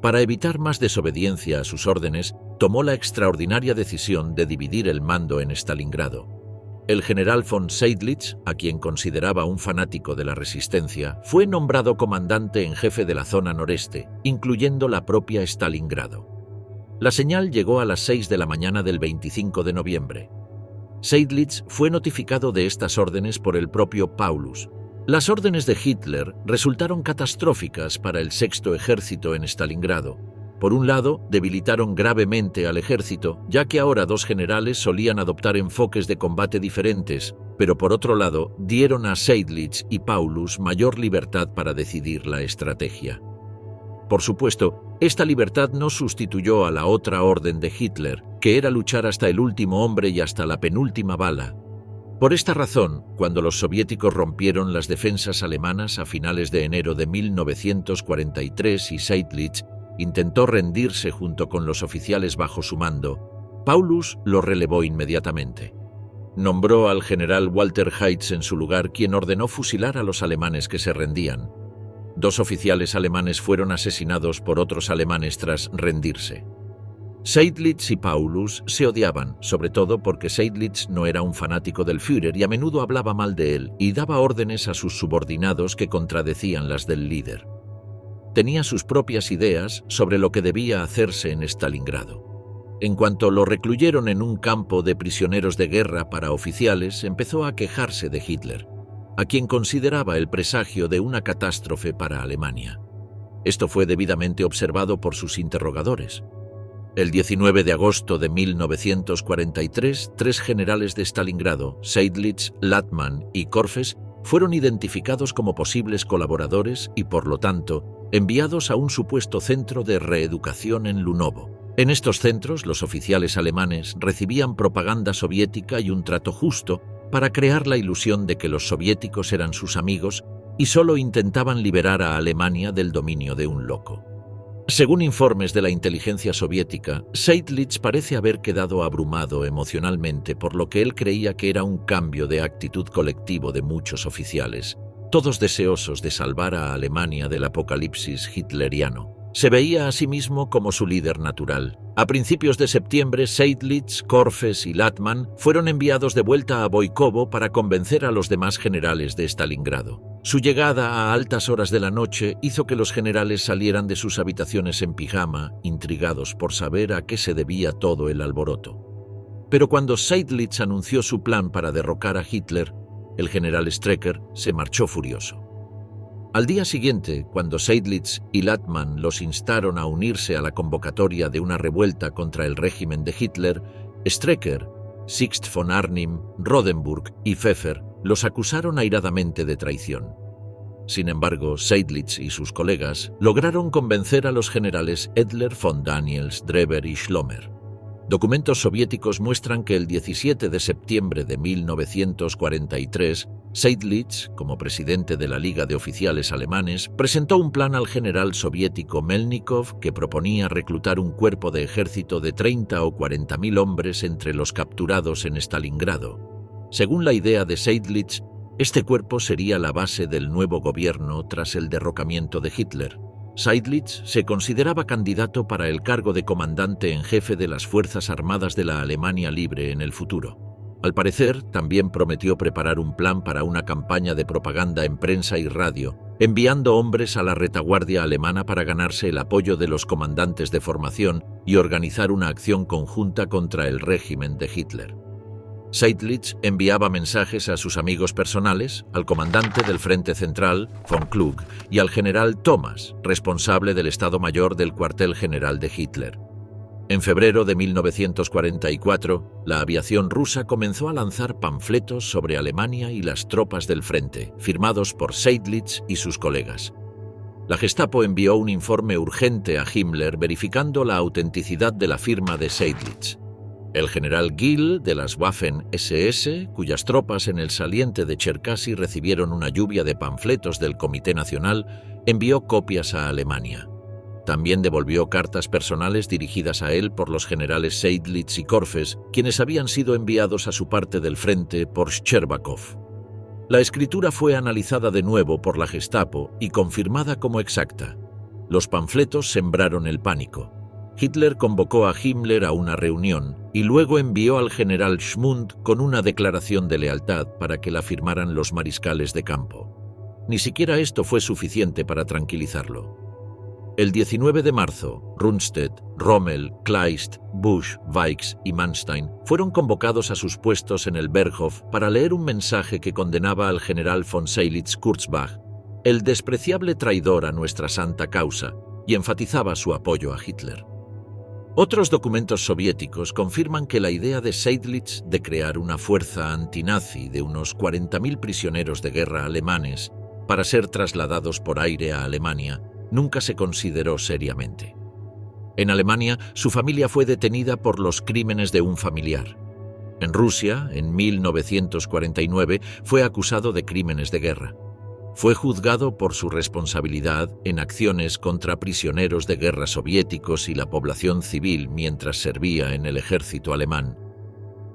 Para evitar más desobediencia a sus órdenes, tomó la extraordinaria decisión de dividir el mando en Stalingrado. El general von Seydlitz, a quien consideraba un fanático de la resistencia, fue nombrado comandante en jefe de la zona noreste, incluyendo la propia Stalingrado. La señal llegó a las 6 de la mañana del 25 de noviembre. Seydlitz fue notificado de estas órdenes por el propio Paulus. Las órdenes de Hitler resultaron catastróficas para el Sexto Ejército en Stalingrado. Por un lado, debilitaron gravemente al ejército, ya que ahora dos generales solían adoptar enfoques de combate diferentes, pero por otro lado, dieron a Seydlitz y Paulus mayor libertad para decidir la estrategia. Por supuesto, esta libertad no sustituyó a la otra orden de Hitler, que era luchar hasta el último hombre y hasta la penúltima bala. Por esta razón, cuando los soviéticos rompieron las defensas alemanas a finales de enero de 1943 y Seydlitz intentó rendirse junto con los oficiales bajo su mando, Paulus lo relevó inmediatamente. Nombró al general Walter Heitz en su lugar, quien ordenó fusilar a los alemanes que se rendían. 2 oficiales alemanes fueron asesinados por otros alemanes tras rendirse. Seydlitz y Paulus se odiaban, sobre todo porque Seydlitz no era un fanático del Führer y a menudo hablaba mal de él y daba órdenes a sus subordinados que contradecían las del líder. Tenía sus propias ideas sobre lo que debía hacerse en Stalingrado. En cuanto lo recluyeron en un campo de prisioneros de guerra para oficiales, empezó a quejarse de Hitler, a quien consideraba el presagio de una catástrofe para Alemania. Esto fue debidamente observado por sus interrogadores. El 19 de agosto de 1943, 3 generales de Stalingrado, Seydlitz, Latman y Korfes, fueron identificados como posibles colaboradores y, por lo tanto, enviados a un supuesto centro de reeducación en Lunovo. En estos centros, los oficiales alemanes recibían propaganda soviética y un trato justo para crear la ilusión de que los soviéticos eran sus amigos y solo intentaban liberar a Alemania del dominio de un loco. Según informes de la inteligencia soviética, Seydlitz parece haber quedado abrumado emocionalmente por lo que él creía que era un cambio de actitud colectivo de muchos oficiales, todos deseosos de salvar a Alemania del apocalipsis hitleriano. Se veía a sí mismo como su líder natural. A principios de septiembre, Seydlitz, Korfes y Latman fueron enviados de vuelta a Voikovo para convencer a los demás generales de Stalingrado. Su llegada a altas horas de la noche hizo que los generales salieran de sus habitaciones en pijama, intrigados por saber a qué se debía todo el alboroto. Pero cuando Seydlitz anunció su plan para derrocar a Hitler, el general Strecker se marchó furioso. Al día siguiente, cuando Seydlitz y Latman los instaron a unirse a la convocatoria de una revuelta contra el régimen de Hitler, Strecker, Sixt von Arnim, Rodenburg y Pfeffer los acusaron airadamente de traición. Sin embargo, Seydlitz y sus colegas lograron convencer a los generales Edler, von Daniels, Drever y Schlomer. Documentos soviéticos muestran que el 17 de septiembre de 1943, Seydlitz, como presidente de la Liga de Oficiales Alemanes, presentó un plan al general soviético Melnikov que proponía reclutar un cuerpo de ejército de 30 o 40.000 hombres entre los capturados en Stalingrado. Según la idea de Seydlitz, este cuerpo sería la base del nuevo gobierno tras el derrocamiento de Hitler. Seydlitz se consideraba candidato para el cargo de comandante en jefe de las Fuerzas Armadas de la Alemania Libre en el futuro. Al parecer, también prometió preparar un plan para una campaña de propaganda en prensa y radio, enviando hombres a la retaguardia alemana para ganarse el apoyo de los comandantes de formación y organizar una acción conjunta contra el régimen de Hitler. Seydlitz enviaba mensajes a sus amigos personales, al comandante del Frente Central, von Klug, y al general Thomas, responsable del Estado Mayor del cuartel general de Hitler. En febrero de 1944, la aviación rusa comenzó a lanzar panfletos sobre Alemania y las tropas del frente, firmados por Seydlitz y sus colegas. La Gestapo envió un informe urgente a Himmler verificando la autenticidad de la firma de Seydlitz. El general Gill de las Waffen-SS, cuyas tropas en el saliente de Cherkasy recibieron una lluvia de panfletos del Comité Nacional, envió copias a Alemania. También devolvió cartas personales dirigidas a él por los generales Seydlitz y Korfes, quienes habían sido enviados a su parte del frente por Shcherbakov. La escritura fue analizada de nuevo por la Gestapo y confirmada como exacta. Los panfletos sembraron el pánico. Hitler convocó a Himmler a una reunión y luego envió al general Schmund con una declaración de lealtad para que la firmaran los mariscales de campo. Ni siquiera esto fue suficiente para tranquilizarlo. El 19 de marzo, Rundstedt, Rommel, Kleist, Busch, Weichs y Manstein fueron convocados a sus puestos en el Berghof para leer un mensaje que condenaba al general von Seydlitz-Kurzbach, el despreciable traidor a nuestra santa causa, y enfatizaba su apoyo a Hitler. Otros documentos soviéticos confirman que la idea de Seydlitz de crear una fuerza antinazi de unos 40.000 prisioneros de guerra alemanes para ser trasladados por aire a Alemania nunca se consideró seriamente. En Alemania, su familia fue detenida por los crímenes de un familiar. En Rusia, en 1949, fue acusado de crímenes de guerra. Fue juzgado por su responsabilidad en acciones contra prisioneros de guerra soviéticos y la población civil mientras servía en el ejército alemán.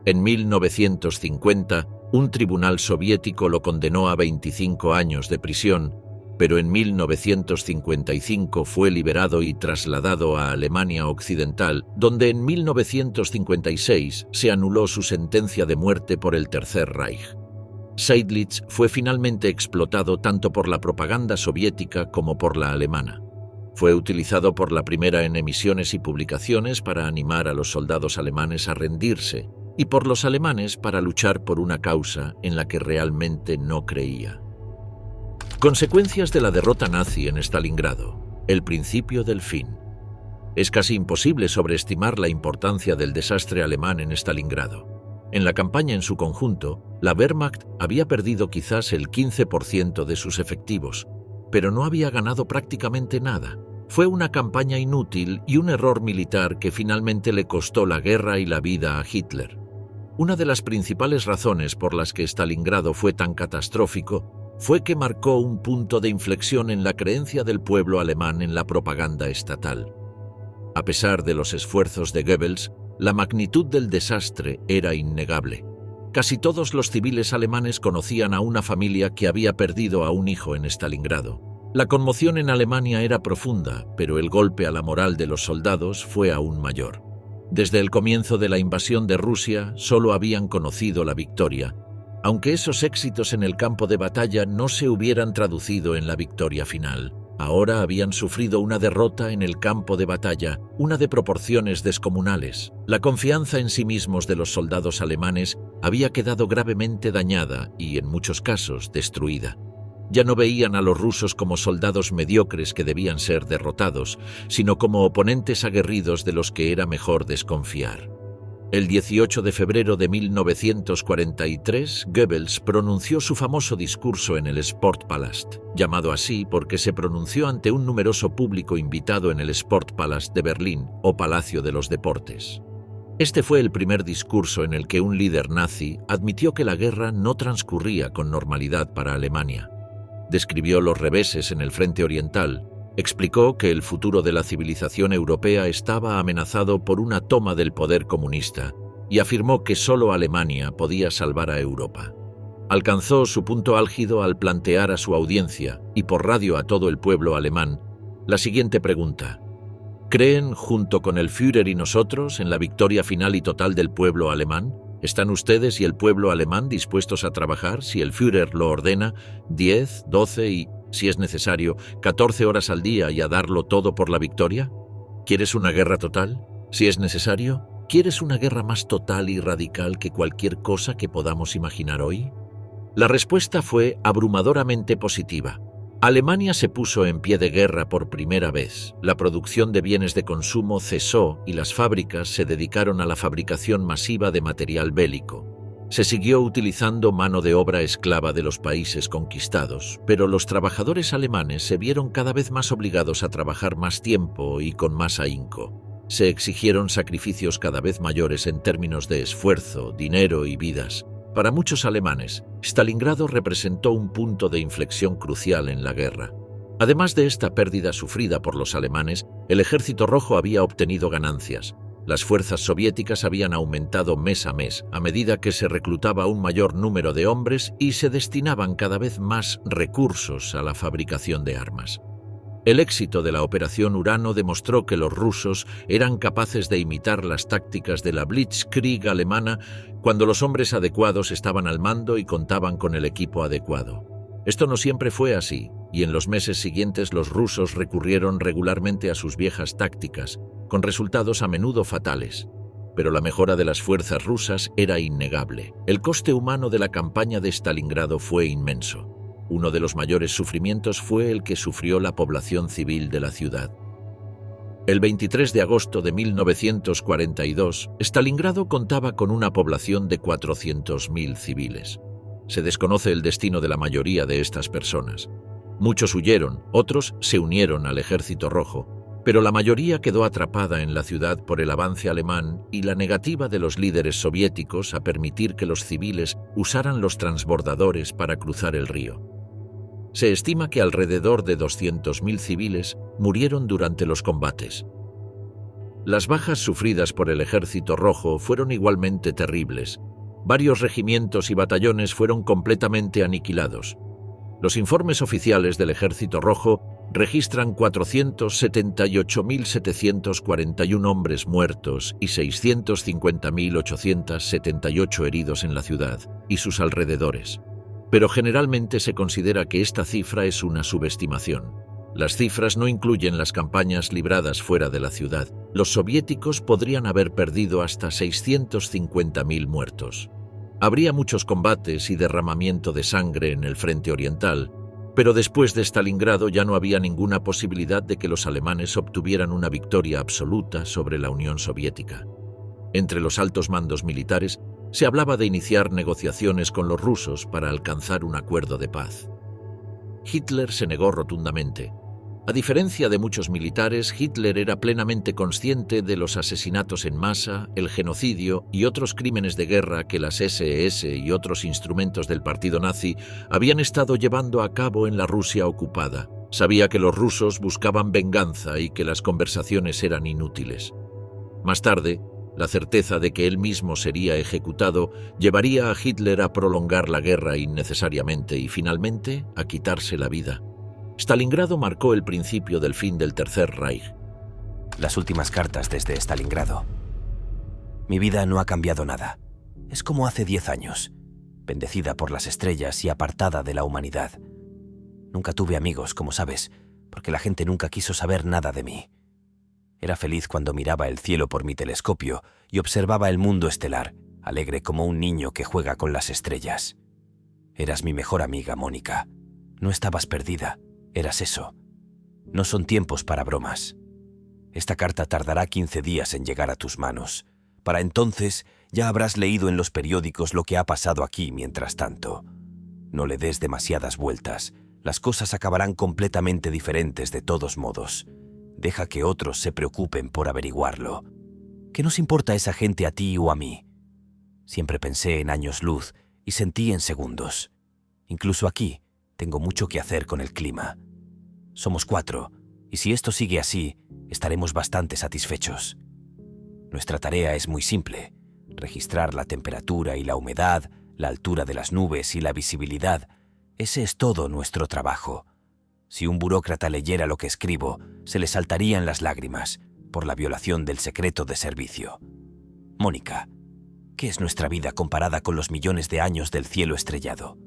En 1950, un tribunal soviético lo condenó a 25 años de prisión, pero en 1955 fue liberado y trasladado a Alemania Occidental, donde en 1956 se anuló su sentencia de muerte por el Tercer Reich. Seydlitz fue finalmente explotado tanto por la propaganda soviética como por la alemana. Fue utilizado por la primera en emisiones y publicaciones para animar a los soldados alemanes a rendirse y por los alemanes para luchar por una causa en la que realmente no creía. Consecuencias de la derrota nazi en Stalingrado. El principio del fin. Es casi imposible sobreestimar la importancia del desastre alemán en Stalingrado. En la campaña en su conjunto, la Wehrmacht había perdido quizás el 15% de sus efectivos, pero no había ganado prácticamente nada. Fue una campaña inútil y un error militar que finalmente le costó la guerra y la vida a Hitler. Una de las principales razones por las que Stalingrado fue tan catastrófico fue que marcó un punto de inflexión en la creencia del pueblo alemán en la propaganda estatal. A pesar de los esfuerzos de Goebbels, la magnitud del desastre era innegable. Casi todos los civiles alemanes conocían a una familia que había perdido a un hijo en Stalingrado. La conmoción en Alemania era profunda, pero el golpe a la moral de los soldados fue aún mayor. Desde el comienzo de la invasión de Rusia, solo habían conocido la victoria, aunque esos éxitos en el campo de batalla no se hubieran traducido en la victoria final. Ahora habían sufrido una derrota en el campo de batalla, una de proporciones descomunales. La confianza en sí mismos de los soldados alemanes había quedado gravemente dañada y, en muchos casos, destruida. Ya no veían a los rusos como soldados mediocres que debían ser derrotados, sino como oponentes aguerridos de los que era mejor desconfiar. El 18 de febrero de 1943, Goebbels pronunció su famoso discurso en el Sportpalast, llamado así porque se pronunció ante un numeroso público invitado en el Sportpalast de Berlín, o Palacio de los Deportes. Este fue el primer discurso en el que un líder nazi admitió que la guerra no transcurría con normalidad para Alemania. Describió los reveses en el frente oriental, explicó que el futuro de la civilización europea estaba amenazado por una toma del poder comunista y afirmó que solo Alemania podía salvar a Europa. Alcanzó su punto álgido al plantear a su audiencia, y por radio a todo el pueblo alemán, la siguiente pregunta: ¿creen, junto con el Führer y nosotros, en la victoria final y total del pueblo alemán? ¿Están ustedes y el pueblo alemán dispuestos a trabajar, si el Führer lo ordena, 10, 12 y, si es necesario, 14 horas al día y a darlo todo por la victoria? ¿Quieres una guerra total? Si es necesario, ¿quieres una guerra más total y radical que cualquier cosa que podamos imaginar hoy? La respuesta fue abrumadoramente positiva. Alemania se puso en pie de guerra por primera vez. La producción de bienes de consumo cesó y las fábricas se dedicaron a la fabricación masiva de material bélico. Se siguió utilizando mano de obra esclava de los países conquistados, pero los trabajadores alemanes se vieron cada vez más obligados a trabajar más tiempo y con más ahínco. Se exigieron sacrificios cada vez mayores en términos de esfuerzo, dinero y vidas. Para muchos alemanes, Stalingrado representó un punto de inflexión crucial en la guerra. Además de esta pérdida sufrida por los alemanes, el Ejército Rojo había obtenido ganancias. Las fuerzas soviéticas habían aumentado mes a mes, a medida que se reclutaba un mayor número de hombres y se destinaban cada vez más recursos a la fabricación de armas. El éxito de la Operación Urano demostró que los rusos eran capaces de imitar las tácticas de la Blitzkrieg alemana cuando los hombres adecuados estaban al mando y contaban con el equipo adecuado. Esto no siempre fue así, y en los meses siguientes los rusos recurrieron regularmente a sus viejas tácticas, con resultados a menudo fatales. Pero la mejora de las fuerzas rusas era innegable. El coste humano de la campaña de Stalingrado fue inmenso. Uno de los mayores sufrimientos fue el que sufrió la población civil de la ciudad. El 23 de agosto de 1942, Stalingrado contaba con una población de 400.000 civiles. Se desconoce el destino de la mayoría de estas personas. Muchos huyeron, otros se unieron al Ejército Rojo, pero la mayoría quedó atrapada en la ciudad por el avance alemán y la negativa de los líderes soviéticos a permitir que los civiles usaran los transbordadores para cruzar el río. Se estima que alrededor de 200.000 civiles murieron durante los combates. Las bajas sufridas por el Ejército Rojo fueron igualmente terribles. Varios regimientos y batallones fueron completamente aniquilados. Los informes oficiales del Ejército Rojo registran 478.741 hombres muertos y 650.878 heridos en la ciudad y sus alrededores. Pero generalmente se considera que esta cifra es una subestimación. Las cifras no incluyen las campañas libradas fuera de la ciudad. Los soviéticos podrían haber perdido hasta 650.000 muertos. Habría muchos combates y derramamiento de sangre en el frente oriental, pero después de Stalingrado ya no había ninguna posibilidad de que los alemanes obtuvieran una victoria absoluta sobre la Unión Soviética. Entre los altos mandos militares se hablaba de iniciar negociaciones con los rusos para alcanzar un acuerdo de paz. Hitler se negó rotundamente. A diferencia de muchos militares, Hitler era plenamente consciente de los asesinatos en masa, el genocidio y otros crímenes de guerra que las SS y otros instrumentos del partido nazi habían estado llevando a cabo en la Rusia ocupada. Sabía que los rusos buscaban venganza y que las conversaciones eran inútiles. Más tarde, la certeza de que él mismo sería ejecutado llevaría a Hitler a prolongar la guerra innecesariamente y finalmente a quitarse la vida. Stalingrado marcó el principio del fin del Tercer Reich. Las últimas cartas desde Stalingrado. Mi vida no ha cambiado nada. Es como hace 10 años, bendecida por las estrellas y apartada de la humanidad. Nunca tuve amigos, como sabes, porque la gente nunca quiso saber nada de mí. Era feliz cuando miraba el cielo por mi telescopio y observaba el mundo estelar, alegre como un niño que juega con las estrellas. Eras mi mejor amiga, Mónica. No estabas perdida. Eras eso. No son tiempos para bromas. Esta carta tardará 15 días en llegar a tus manos. Para entonces ya habrás leído en los periódicos lo que ha pasado aquí mientras tanto. No le des demasiadas vueltas. Las cosas acabarán completamente diferentes de todos modos. Deja que otros se preocupen por averiguarlo. ¿Qué nos importa esa gente a ti o a mí? Siempre pensé en años luz y sentí en segundos. Incluso aquí tengo mucho que hacer con el clima. Somos 4, y si esto sigue así, estaremos bastante satisfechos. Nuestra tarea es muy simple: registrar la temperatura y la humedad, la altura de las nubes y la visibilidad. Ese es todo nuestro trabajo. Si un burócrata leyera lo que escribo, se le saltarían las lágrimas por la violación del secreto de servicio. Mónica, ¿qué es nuestra vida comparada con los millones de años del cielo estrellado?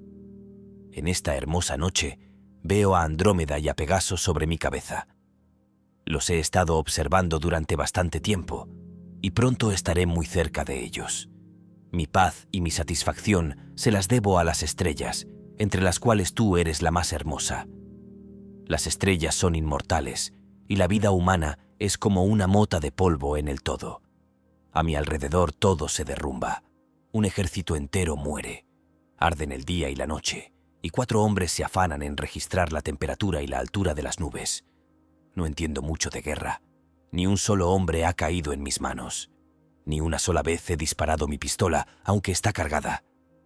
En esta hermosa noche, veo a Andrómeda y a Pegaso sobre mi cabeza. Los he estado observando durante bastante tiempo, y pronto estaré muy cerca de ellos. Mi paz y mi satisfacción se las debo a las estrellas, entre las cuales tú eres la más hermosa. Las estrellas son inmortales, y la vida humana es como una mota de polvo en el todo. A mi alrededor todo se derrumba. Un ejército entero muere. Arden el día y la noche, y 4 hombres se afanan en registrar la temperatura y la altura de las nubes. No entiendo mucho de guerra. Ni un solo hombre ha caído en mis manos. Ni una sola vez he disparado mi pistola, aunque está cargada.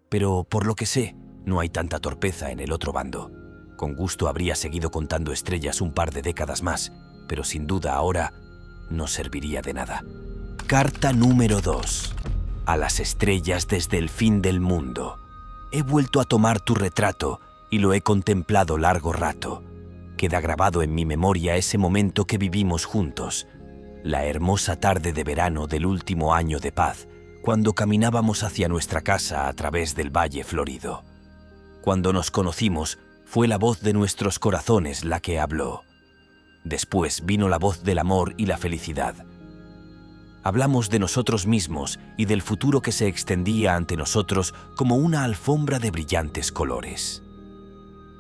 Pero, por lo que sé, no hay tanta torpeza en el otro bando. Con gusto habría seguido contando estrellas un par de décadas más, pero sin duda ahora no serviría de nada. Carta número 2. A las estrellas desde el fin del mundo. He vuelto a tomar tu retrato y lo he contemplado largo rato. Queda grabado en mi memoria ese momento que vivimos juntos, la hermosa tarde de verano del último año de paz, cuando caminábamos hacia nuestra casa a través del valle florido. Cuando nos conocimos, fue la voz de nuestros corazones la que habló. Después vino la voz del amor y la felicidad. Hablamos de nosotros mismos y del futuro que se extendía ante nosotros como una alfombra de brillantes colores.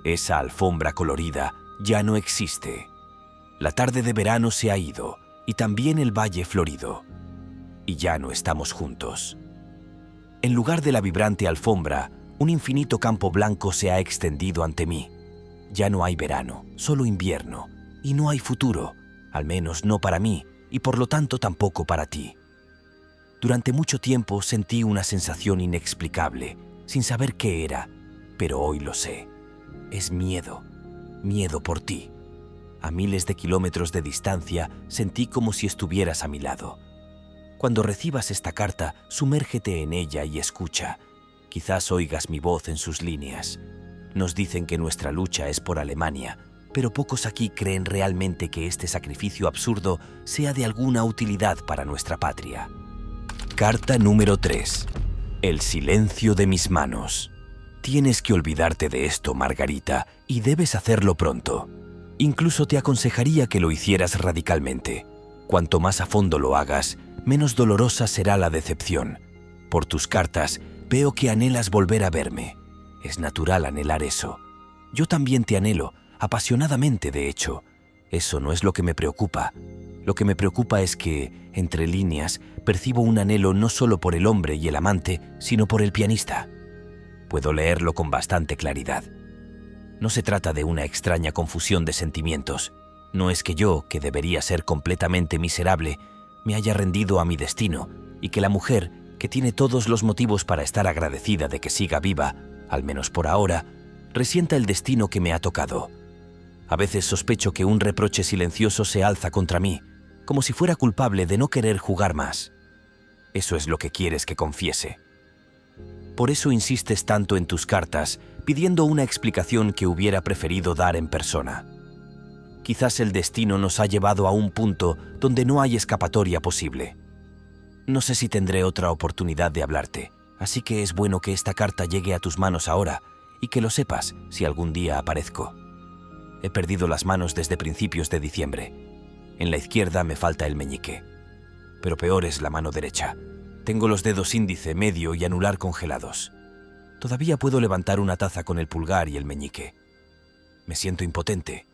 Esa alfombra colorida ya no existe. La tarde de verano se ha ido y también el valle florido. Y ya no estamos juntos. En lugar de la vibrante alfombra, un infinito campo blanco se ha extendido ante mí. Ya no hay verano, solo invierno. Y no hay futuro, al menos no para mí, y por lo tanto tampoco para ti. Durante mucho tiempo sentí una sensación inexplicable, sin saber qué era, pero hoy lo sé. Es miedo, miedo por ti. A miles de kilómetros de distancia sentí como si estuvieras a mi lado. Cuando recibas esta carta, sumérgete en ella y escucha. Quizás oigas mi voz en sus líneas. Nos dicen que nuestra lucha es por Alemania, pero pocos aquí creen realmente que este sacrificio absurdo sea de alguna utilidad para nuestra patria. Carta número 3. El silencio de mis manos. Tienes que olvidarte de esto, Margarita, y debes hacerlo pronto. Incluso te aconsejaría que lo hicieras radicalmente. Cuanto más a fondo lo hagas, menos dolorosa será la decepción. Por tus cartas, veo que anhelas volver a verme. Es natural anhelar eso. Yo también te anhelo, apasionadamente de hecho. Eso no es lo que me preocupa. Lo que me preocupa es que, entre líneas, percibo un anhelo no solo por el hombre y el amante, sino por el pianista. Puedo leerlo con bastante claridad. No se trata de una extraña confusión de sentimientos. No es que yo, que debería ser completamente miserable, me haya rendido a mi destino y que la mujer, que tiene todos los motivos para estar agradecida de que siga viva, al menos por ahora, resienta el destino que me ha tocado. A veces sospecho que un reproche silencioso se alza contra mí, como si fuera culpable de no querer jugar más. Eso es lo que quieres que confiese. Por eso insistes tanto en tus cartas, pidiendo una explicación que hubiera preferido dar en persona. Quizás el destino nos ha llevado a un punto donde no hay escapatoria posible. No sé si tendré otra oportunidad de hablarte, así que es bueno que esta carta llegue a tus manos ahora y que lo sepas si algún día aparezco. He perdido las manos desde principios de diciembre. En la izquierda me falta el meñique. Pero peor es la mano derecha. Tengo los dedos índice, medio y anular congelados. Todavía puedo levantar una taza con el pulgar y el meñique. Me siento impotente.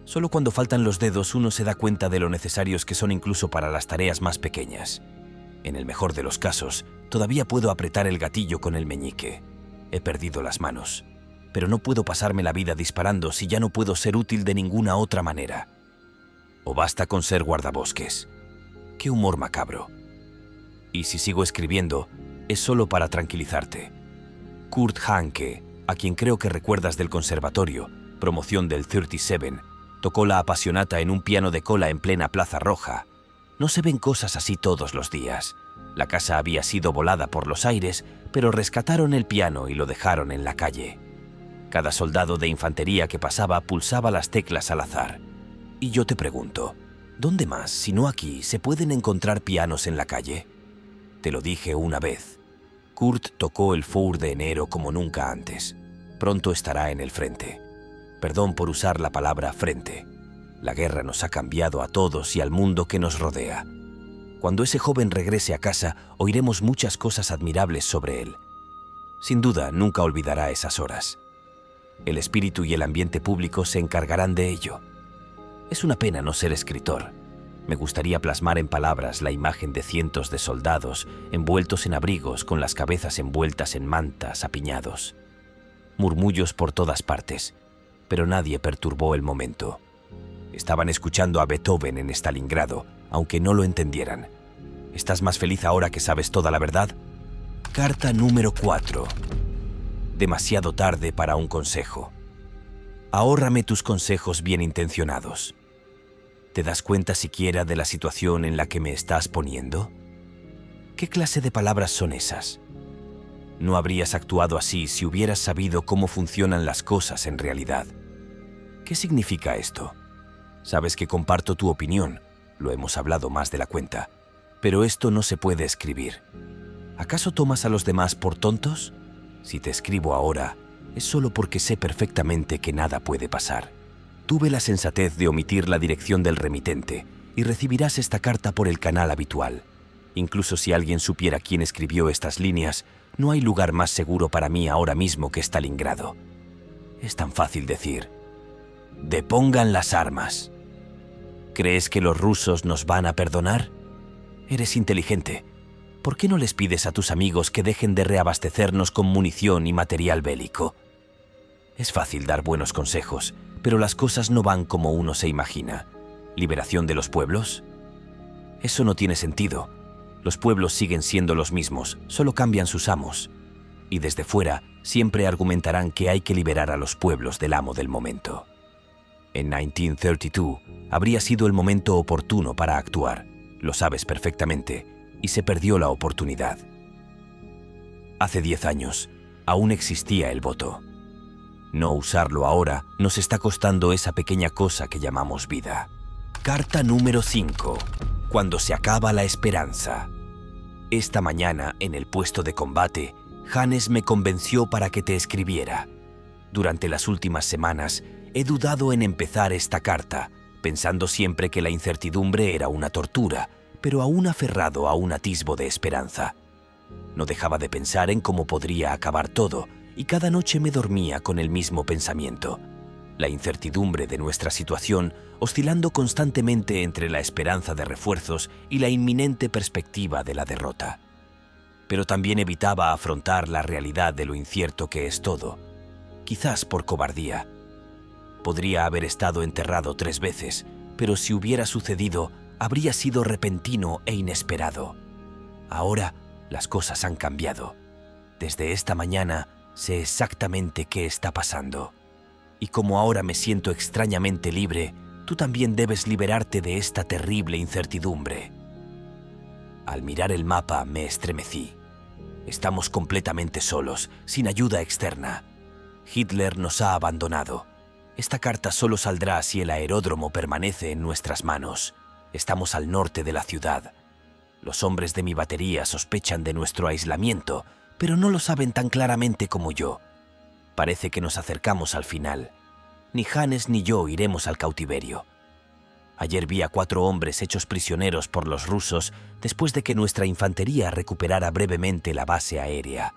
Solo cuando faltan los dedos uno se da cuenta de lo necesarios que son incluso para las tareas más pequeñas. En el mejor de los casos, todavía puedo apretar el gatillo con el meñique. He perdido las manos. Pero no puedo pasarme la vida disparando si ya no puedo ser útil de ninguna otra manera. O basta con ser guardabosques. ¡Qué humor macabro! Y si sigo escribiendo, es solo para tranquilizarte. Kurt Hanke, a quien creo que recuerdas del conservatorio, promoción del 37, tocó la apasionata en un piano de cola en plena Plaza Roja. No se ven cosas así todos los días. La casa había sido volada por los aires, pero rescataron el piano y lo dejaron en la calle. Cada soldado de infantería que pasaba pulsaba las teclas al azar. Y yo te pregunto, ¿dónde más, si no aquí, se pueden encontrar pianos en la calle? Te lo dije una vez. Kurt tocó el Four de enero como nunca antes. Pronto estará en el frente. Perdón por usar la palabra frente. La guerra nos ha cambiado a todos y al mundo que nos rodea. Cuando ese joven regrese a casa, oiremos muchas cosas admirables sobre él. Sin duda, nunca olvidará esas horas. El espíritu y el ambiente público se encargarán de ello. Es una pena no ser escritor. Me gustaría plasmar en palabras la imagen de cientos de soldados envueltos en abrigos con las cabezas envueltas en mantas, apiñados. Murmullos por todas partes, pero nadie perturbó el momento. Estaban escuchando a Beethoven en Stalingrado, aunque no lo entendieran. ¿Estás más feliz ahora que sabes toda la verdad? Carta número 4. Demasiado tarde para un consejo. Ahórrame tus consejos bien intencionados. ¿Te das cuenta siquiera de la situación en la que me estás poniendo? ¿Qué clase de palabras son esas? No habrías actuado así si hubieras sabido cómo funcionan las cosas en realidad. ¿Qué significa esto? Sabes que comparto tu opinión, lo hemos hablado más de la cuenta, pero esto no se puede escribir. ¿Acaso tomas a los demás por tontos? Si te escribo ahora, es solo porque sé perfectamente que nada puede pasar. Tuve la sensatez de omitir la dirección del remitente y recibirás esta carta por el canal habitual. Incluso si alguien supiera quién escribió estas líneas, no hay lugar más seguro para mí ahora mismo que Stalingrado. Es tan fácil decir: depongan las armas. ¿Crees que los rusos nos van a perdonar? Eres inteligente. ¿Por qué no les pides a tus amigos que dejen de reabastecernos con munición y material bélico? Es fácil dar buenos consejos, pero las cosas no van como uno se imagina. ¿Liberación de los pueblos? Eso no tiene sentido. Los pueblos siguen siendo los mismos, solo cambian sus amos. Y desde fuera siempre argumentarán que hay que liberar a los pueblos del amo del momento. En 1932 habría sido el momento oportuno para actuar, lo sabes perfectamente, y se perdió la oportunidad. Hace 10 años aún existía el voto. No usarlo ahora nos está costando esa pequeña cosa que llamamos vida. Carta número 5. Cuando se acaba la esperanza. Esta mañana, en el puesto de combate, Hannes me convenció para que te escribiera. Durante las últimas semanas, he dudado en empezar esta carta, pensando siempre que la incertidumbre era una tortura, pero aún aferrado a un atisbo de esperanza. No dejaba de pensar en cómo podría acabar todo, y cada noche me dormía con el mismo pensamiento. La incertidumbre de nuestra situación, oscilando constantemente entre la esperanza de refuerzos y la inminente perspectiva de la derrota. Pero también evitaba afrontar la realidad de lo incierto que es todo, quizás por cobardía. Podría haber estado enterrado 3 veces, pero si hubiera sucedido, habría sido repentino e inesperado. Ahora, las cosas han cambiado. Desde esta mañana, sé exactamente qué está pasando. Y como ahora me siento extrañamente libre, tú también debes liberarte de esta terrible incertidumbre. Al mirar el mapa me estremecí. Estamos completamente solos, sin ayuda externa. Hitler nos ha abandonado. Esta carta solo saldrá si el aeródromo permanece en nuestras manos. Estamos al norte de la ciudad. Los hombres de mi batería sospechan de nuestro aislamiento, pero no lo saben tan claramente como yo. Parece que nos acercamos al final. Ni Hannes ni yo iremos al cautiverio. Ayer vi a 4 hombres hechos prisioneros por los rusos después de que nuestra infantería recuperara brevemente la base aérea.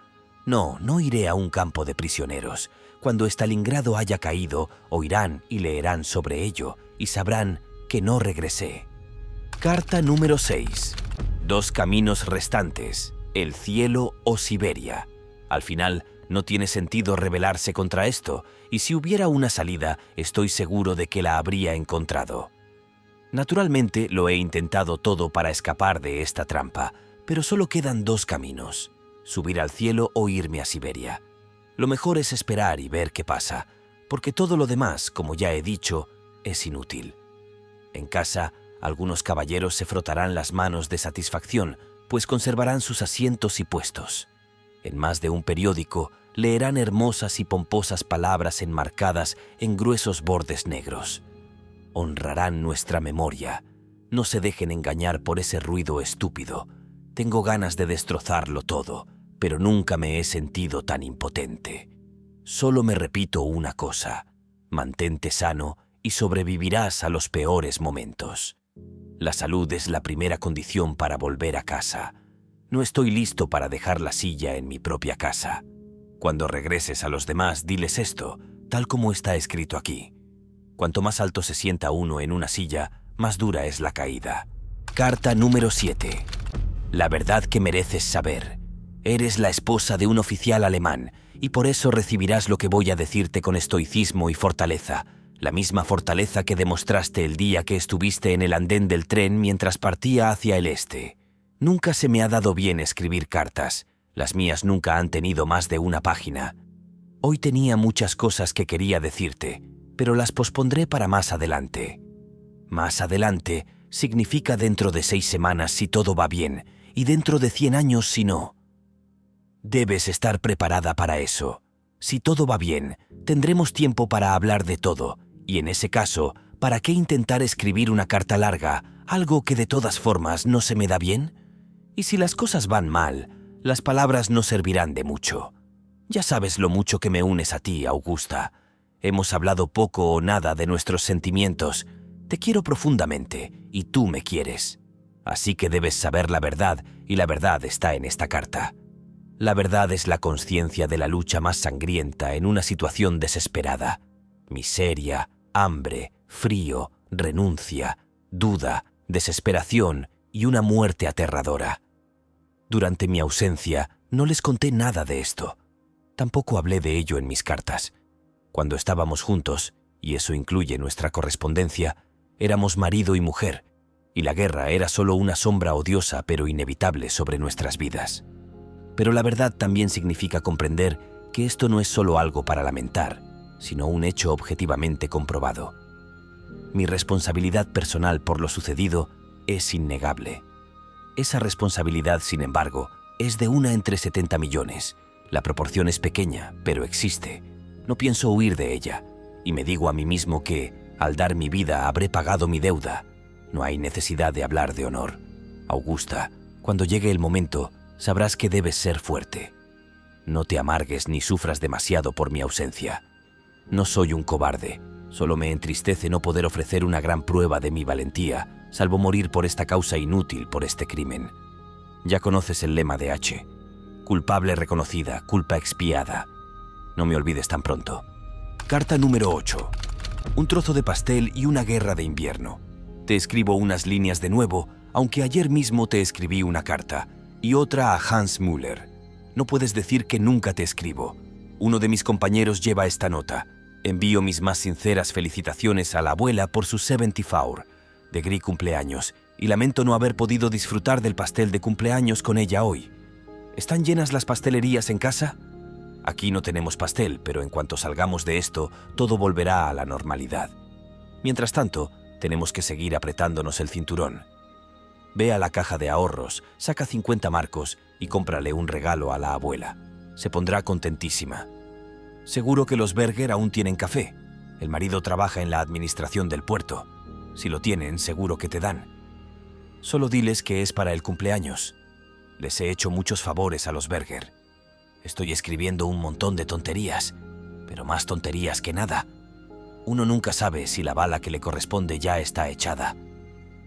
No iré a un campo de prisioneros. Cuando Stalingrado haya caído, oirán y leerán sobre ello y sabrán que no regresé. Carta número 6. 2 caminos restantes, el cielo o Siberia. Al final, no tiene sentido rebelarse contra esto, y si hubiera una salida, estoy seguro de que la habría encontrado. Naturalmente, lo he intentado todo para escapar de esta trampa, pero solo quedan 2 caminos: subir al cielo o irme a Siberia. Lo mejor es esperar y ver qué pasa, porque todo lo demás, como ya he dicho, es inútil. En casa, algunos caballeros se frotarán las manos de satisfacción, pues conservarán sus asientos y puestos. En más de un periódico, leerán hermosas y pomposas palabras enmarcadas en gruesos bordes negros. Honrarán nuestra memoria. No se dejen engañar por ese ruido estúpido. Tengo ganas de destrozarlo todo, pero nunca me he sentido tan impotente. Solo me repito una cosa: mantente sano y sobrevivirás a los peores momentos. La salud es la primera condición para volver a casa. No estoy listo para dejar la silla en mi propia casa. Cuando regreses a los demás, diles esto, tal como está escrito aquí. Cuanto más alto se sienta uno en una silla, más dura es la caída. Carta número 7. La verdad que mereces saber. Eres la esposa de un oficial alemán, y por eso recibirás lo que voy a decirte con estoicismo y fortaleza, la misma fortaleza que demostraste el día que estuviste en el andén del tren mientras partía hacia el este. Nunca se me ha dado bien escribir cartas. Las mías nunca han tenido más de una página. Hoy tenía muchas cosas que quería decirte, pero las pospondré para más adelante. Más adelante significa dentro de 6 semanas si todo va bien y dentro de 100 años si no. Debes estar preparada para eso. Si todo va bien, tendremos tiempo para hablar de todo, y en ese caso, ¿para qué intentar escribir una carta larga, algo que de todas formas no se me da bien? Y si las cosas van mal, las palabras no servirán de mucho. Ya sabes lo mucho que me unes a ti, Augusta. Hemos hablado poco o nada de nuestros sentimientos. Te quiero profundamente, y tú me quieres. Así que debes saber la verdad, y la verdad está en esta carta. La verdad es la consciencia de la lucha más sangrienta en una situación desesperada. Miseria, hambre, frío, renuncia, duda, desesperación y una muerte aterradora. Durante mi ausencia no les conté nada de esto. Tampoco hablé de ello en mis cartas. Cuando estábamos juntos, y eso incluye nuestra correspondencia, éramos marido y mujer, y la guerra era solo una sombra odiosa pero inevitable sobre nuestras vidas. Pero la verdad también significa comprender que esto no es solo algo para lamentar, sino un hecho objetivamente comprobado. Mi responsabilidad personal por lo sucedido es innegable. Esa responsabilidad, sin embargo, es de 1 entre 70 millones. La proporción es pequeña, pero existe. No pienso huir de ella, y me digo a mí mismo que, al dar mi vida, habré pagado mi deuda. No hay necesidad de hablar de honor. Augusta, cuando llegue el momento, sabrás que debes ser fuerte. No te amargues ni sufras demasiado por mi ausencia. No soy un cobarde, solo me entristece no poder ofrecer una gran prueba de mi valentía, salvo morir por esta causa inútil por este crimen. Ya conoces el lema de H. Culpable reconocida, culpa expiada. No me olvides tan pronto. Carta número 8. Un trozo de pastel y una guerra de invierno. Te escribo unas líneas de nuevo, aunque ayer mismo te escribí una carta, y otra a Hans Müller. No puedes decir que nunca te escribo. Uno de mis compañeros lleva esta nota. Envío mis más sinceras felicitaciones a la abuela por su 70th de Gris cumpleaños, y lamento no haber podido disfrutar del pastel de cumpleaños con ella hoy. ¿Están llenas las pastelerías en casa? Aquí no tenemos pastel, pero en cuanto salgamos de esto, todo volverá a la normalidad. Mientras tanto, tenemos que seguir apretándonos el cinturón. Ve a la caja de ahorros, saca 50 marcos y cómprale un regalo a la abuela. Se pondrá contentísima. Seguro que los Berger aún tienen café. El marido trabaja en la administración del puerto. Si lo tienen, seguro que te dan. Solo diles que es para el cumpleaños. Les he hecho muchos favores a los Berger. Estoy escribiendo un montón de tonterías, pero más tonterías que nada. Uno nunca sabe si la bala que le corresponde ya está echada.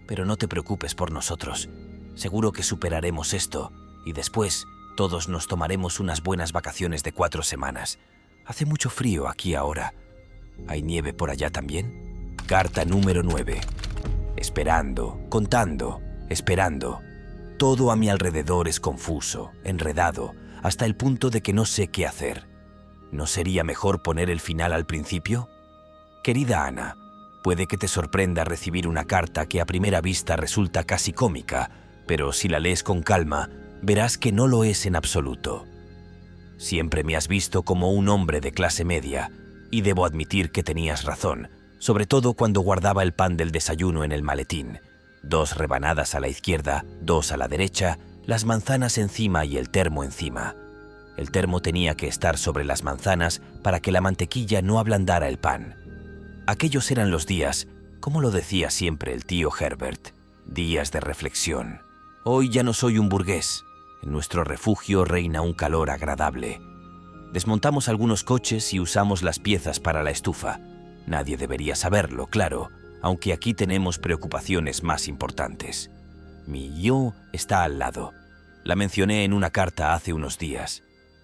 Pero no te preocupes por nosotros. Seguro que superaremos esto y después todos nos tomaremos unas buenas vacaciones de 4 semanas. Hace mucho frío aquí ahora. ¿Hay nieve por allá también? Carta número 9. Esperando, contando, esperando. Todo a mi alrededor es confuso, enredado, hasta el punto de que no sé qué hacer. ¿No sería mejor poner el final al principio? Querida Ana, puede que te sorprenda recibir una carta que a primera vista resulta casi cómica, pero si la lees con calma, verás que no lo es en absoluto. Siempre me has visto como un hombre de clase media, y debo admitir que tenías razón, sobre todo cuando guardaba el pan del desayuno en el maletín. 2 rebanadas a la izquierda, 2 a la derecha, las manzanas encima y el termo encima. El termo tenía que estar sobre las manzanas para que la mantequilla no ablandara el pan. Aquellos eran los días, como lo decía siempre el tío Herbert, días de reflexión. Hoy ya no soy un burgués. En nuestro refugio reina un calor agradable. Desmontamos algunos coches y usamos las piezas para la estufa. Nadie debería saberlo, claro, aunque aquí tenemos preocupaciones más importantes. Mi yo está al lado. La mencioné en una carta hace unos días.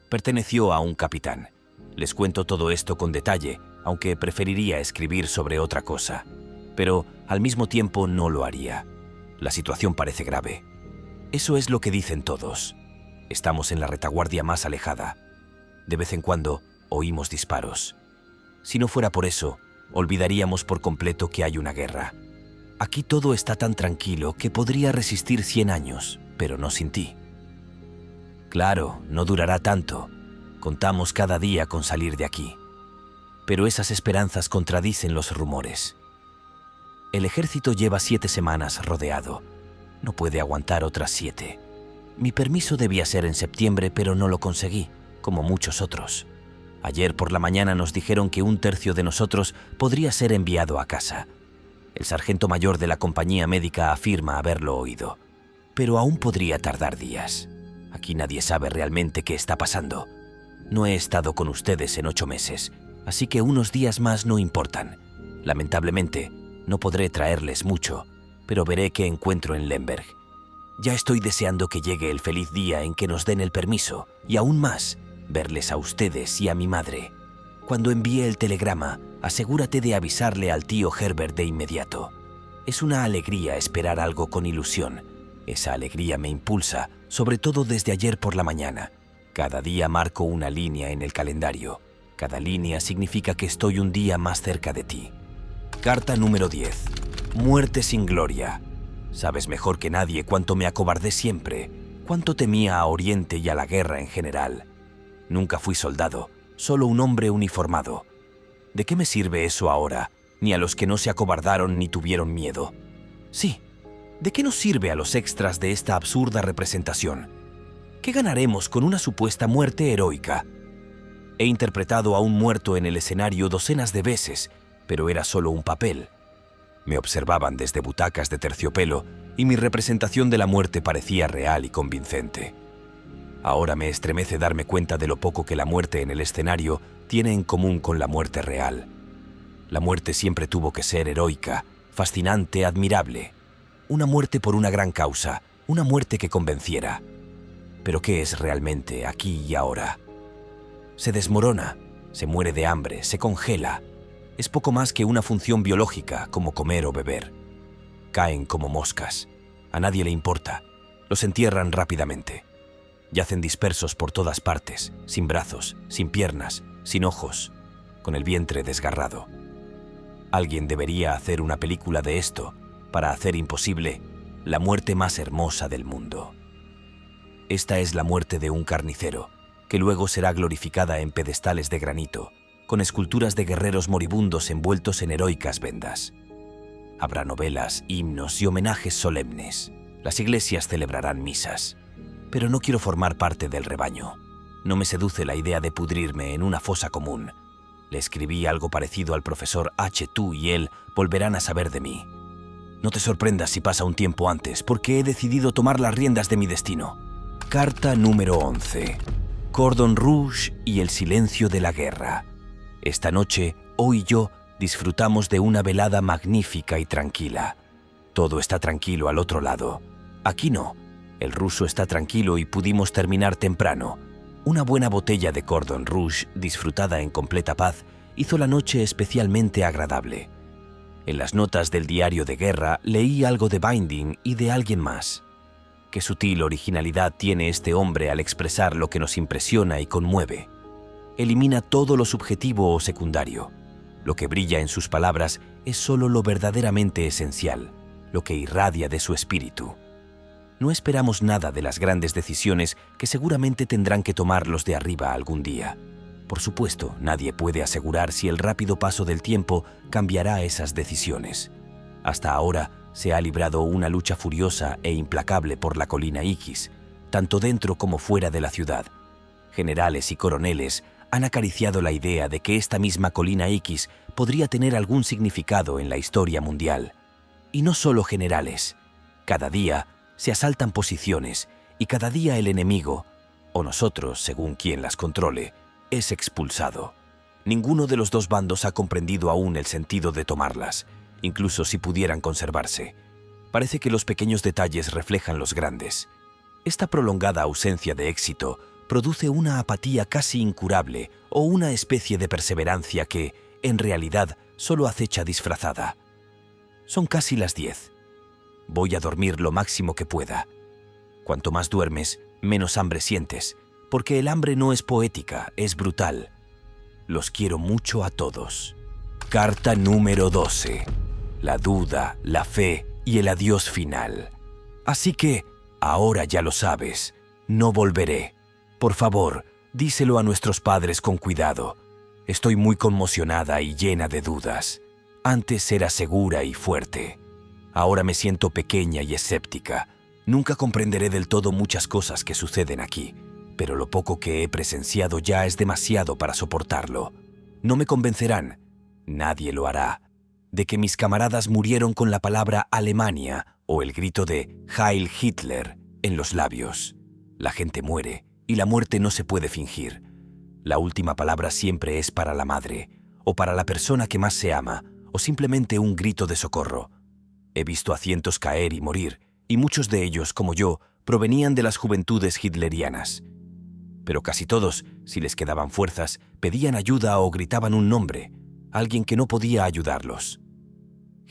Perteneció a un capitán. Les cuento todo esto con detalle, aunque preferiría escribir sobre otra cosa. Pero al mismo tiempo no lo haría. La situación parece grave. Eso es lo que dicen todos. Estamos en la retaguardia más alejada. De vez en cuando oímos disparos. Si no fuera por eso, olvidaríamos por completo que hay una guerra. Aquí todo está tan tranquilo que podría resistir 100 años, pero no sin ti. Claro, no durará tanto. Contamos cada día con salir de aquí. pero esas esperanzas contradicen los rumores. El ejército lleva 7 semanas rodeado. No puede aguantar otras 7. Mi permiso debía ser en septiembre, pero no lo conseguí, como muchos otros. Ayer por la mañana nos dijeron que 1/3 de nosotros podría ser enviado a casa. El sargento mayor de la compañía médica afirma haberlo oído. Pero aún podría tardar días. Aquí nadie sabe realmente qué está pasando. No he estado con ustedes en 8 meses, así que unos días más no importan. Lamentablemente, no podré traerles mucho, pero veré qué encuentro en Lemberg. Ya estoy deseando que llegue el feliz día en que nos den el permiso, y aún más, verles a ustedes y a mi madre. Cuando envíe el telegrama, asegúrate de avisarle al tío Herbert de inmediato. Es una alegría esperar algo con ilusión. Esa alegría me impulsa, sobre todo desde ayer por la mañana. Cada día marco una línea en el calendario. Cada línea significa que estoy un día más cerca de ti. Carta número 10. Muerte sin gloria. Sabes mejor que nadie cuánto me acobardé siempre, cuánto temía a Oriente y a la guerra en general. Nunca fui soldado, solo un hombre uniformado. ¿De qué me sirve eso ahora, ni a los que no se acobardaron ni tuvieron miedo? Sí, ¿de qué nos sirve a los extras de esta absurda representación? ¿Qué ganaremos con una supuesta muerte heroica? He interpretado a un muerto en el escenario docenas de veces, pero era solo un papel. Me observaban desde butacas de terciopelo y mi representación de la muerte parecía real y convincente. Ahora me estremece darme cuenta de lo poco que la muerte en el escenario tiene en común con la muerte real. La muerte siempre tuvo que ser heroica, fascinante, admirable. Una muerte por una gran causa, una muerte que convenciera. Pero ¿qué es realmente aquí y ahora? Se desmorona, se muere de hambre, se congela. Es poco más que una función biológica, como comer o beber. Caen como moscas. A nadie le importa. Los entierran rápidamente. Yacen dispersos por todas partes, sin brazos, sin piernas, sin ojos, con el vientre desgarrado. Alguien debería hacer una película de esto para hacer imposible la muerte más hermosa del mundo. Esta es la muerte de un carnicero, que luego será glorificada en pedestales de granito, con esculturas de guerreros moribundos envueltos en heroicas vendas. Habrá novelas, himnos y homenajes solemnes. Las iglesias celebrarán misas. Pero no quiero formar parte del rebaño. No me seduce la idea de pudrirme en una fosa común. Le escribí algo parecido al profesor H. Tú y él volverán a saber de mí. No te sorprendas si pasa un tiempo antes, porque he decidido tomar las riendas de mi destino. Carta número 11. Cordon Rouge y el silencio de la guerra. Esta noche, O y yo disfrutamos de una velada magnífica y tranquila. Todo está tranquilo al otro lado. Aquí no. El ruso está tranquilo y pudimos terminar temprano. Una buena botella de Cordon Rouge, disfrutada en completa paz, hizo la noche especialmente agradable. En las notas del diario de guerra leí algo de Binding y de alguien más. Qué sutil originalidad tiene este hombre al expresar lo que nos impresiona y conmueve. Elimina todo lo subjetivo o secundario. Lo que brilla en sus palabras es solo lo verdaderamente esencial, lo que irradia de su espíritu. No esperamos nada de las grandes decisiones que seguramente tendrán que tomar los de arriba algún día. Por supuesto, nadie puede asegurar si el rápido paso del tiempo cambiará esas decisiones. Hasta ahora se ha librado una lucha furiosa e implacable por la colina Iquis, tanto dentro como fuera de la ciudad. Generales y coroneles han acariciado la idea de que esta misma colina Iquis podría tener algún significado en la historia mundial. Y no solo generales. Cada día se asaltan posiciones y cada día el enemigo, o nosotros, según quien las controle, es expulsado. Ninguno de los dos bandos ha comprendido aún el sentido de tomarlas, incluso si pudieran conservarse. Parece que los pequeños detalles reflejan los grandes. Esta prolongada ausencia de éxito produce una apatía casi incurable o una especie de perseverancia que, en realidad, solo acecha disfrazada. Son casi las 10. Voy a dormir lo máximo que pueda. Cuanto más duermes, menos hambre sientes, porque el hambre no es poética, es brutal. Los quiero mucho a todos. Carta número 12. La duda, la fe y el adiós final. Así que, ahora ya lo sabes, no volveré. Por favor, díselo a nuestros padres con cuidado. Estoy muy conmocionada y llena de dudas. Antes era segura y fuerte. Ahora me siento pequeña y escéptica. Nunca comprenderé del todo muchas cosas que suceden aquí, pero lo poco que he presenciado ya es demasiado para soportarlo. No me convencerán, nadie lo hará, de que mis camaradas murieron con la palabra Alemania o el grito de Heil Hitler en los labios. La gente muere y la muerte no se puede fingir. La última palabra siempre es para la madre, o para la persona que más se ama, o simplemente un grito de socorro. He visto a cientos caer y morir, y muchos de ellos, como yo, provenían de las juventudes hitlerianas. Pero casi todos, si les quedaban fuerzas, pedían ayuda o gritaban un nombre, alguien que no podía ayudarlos.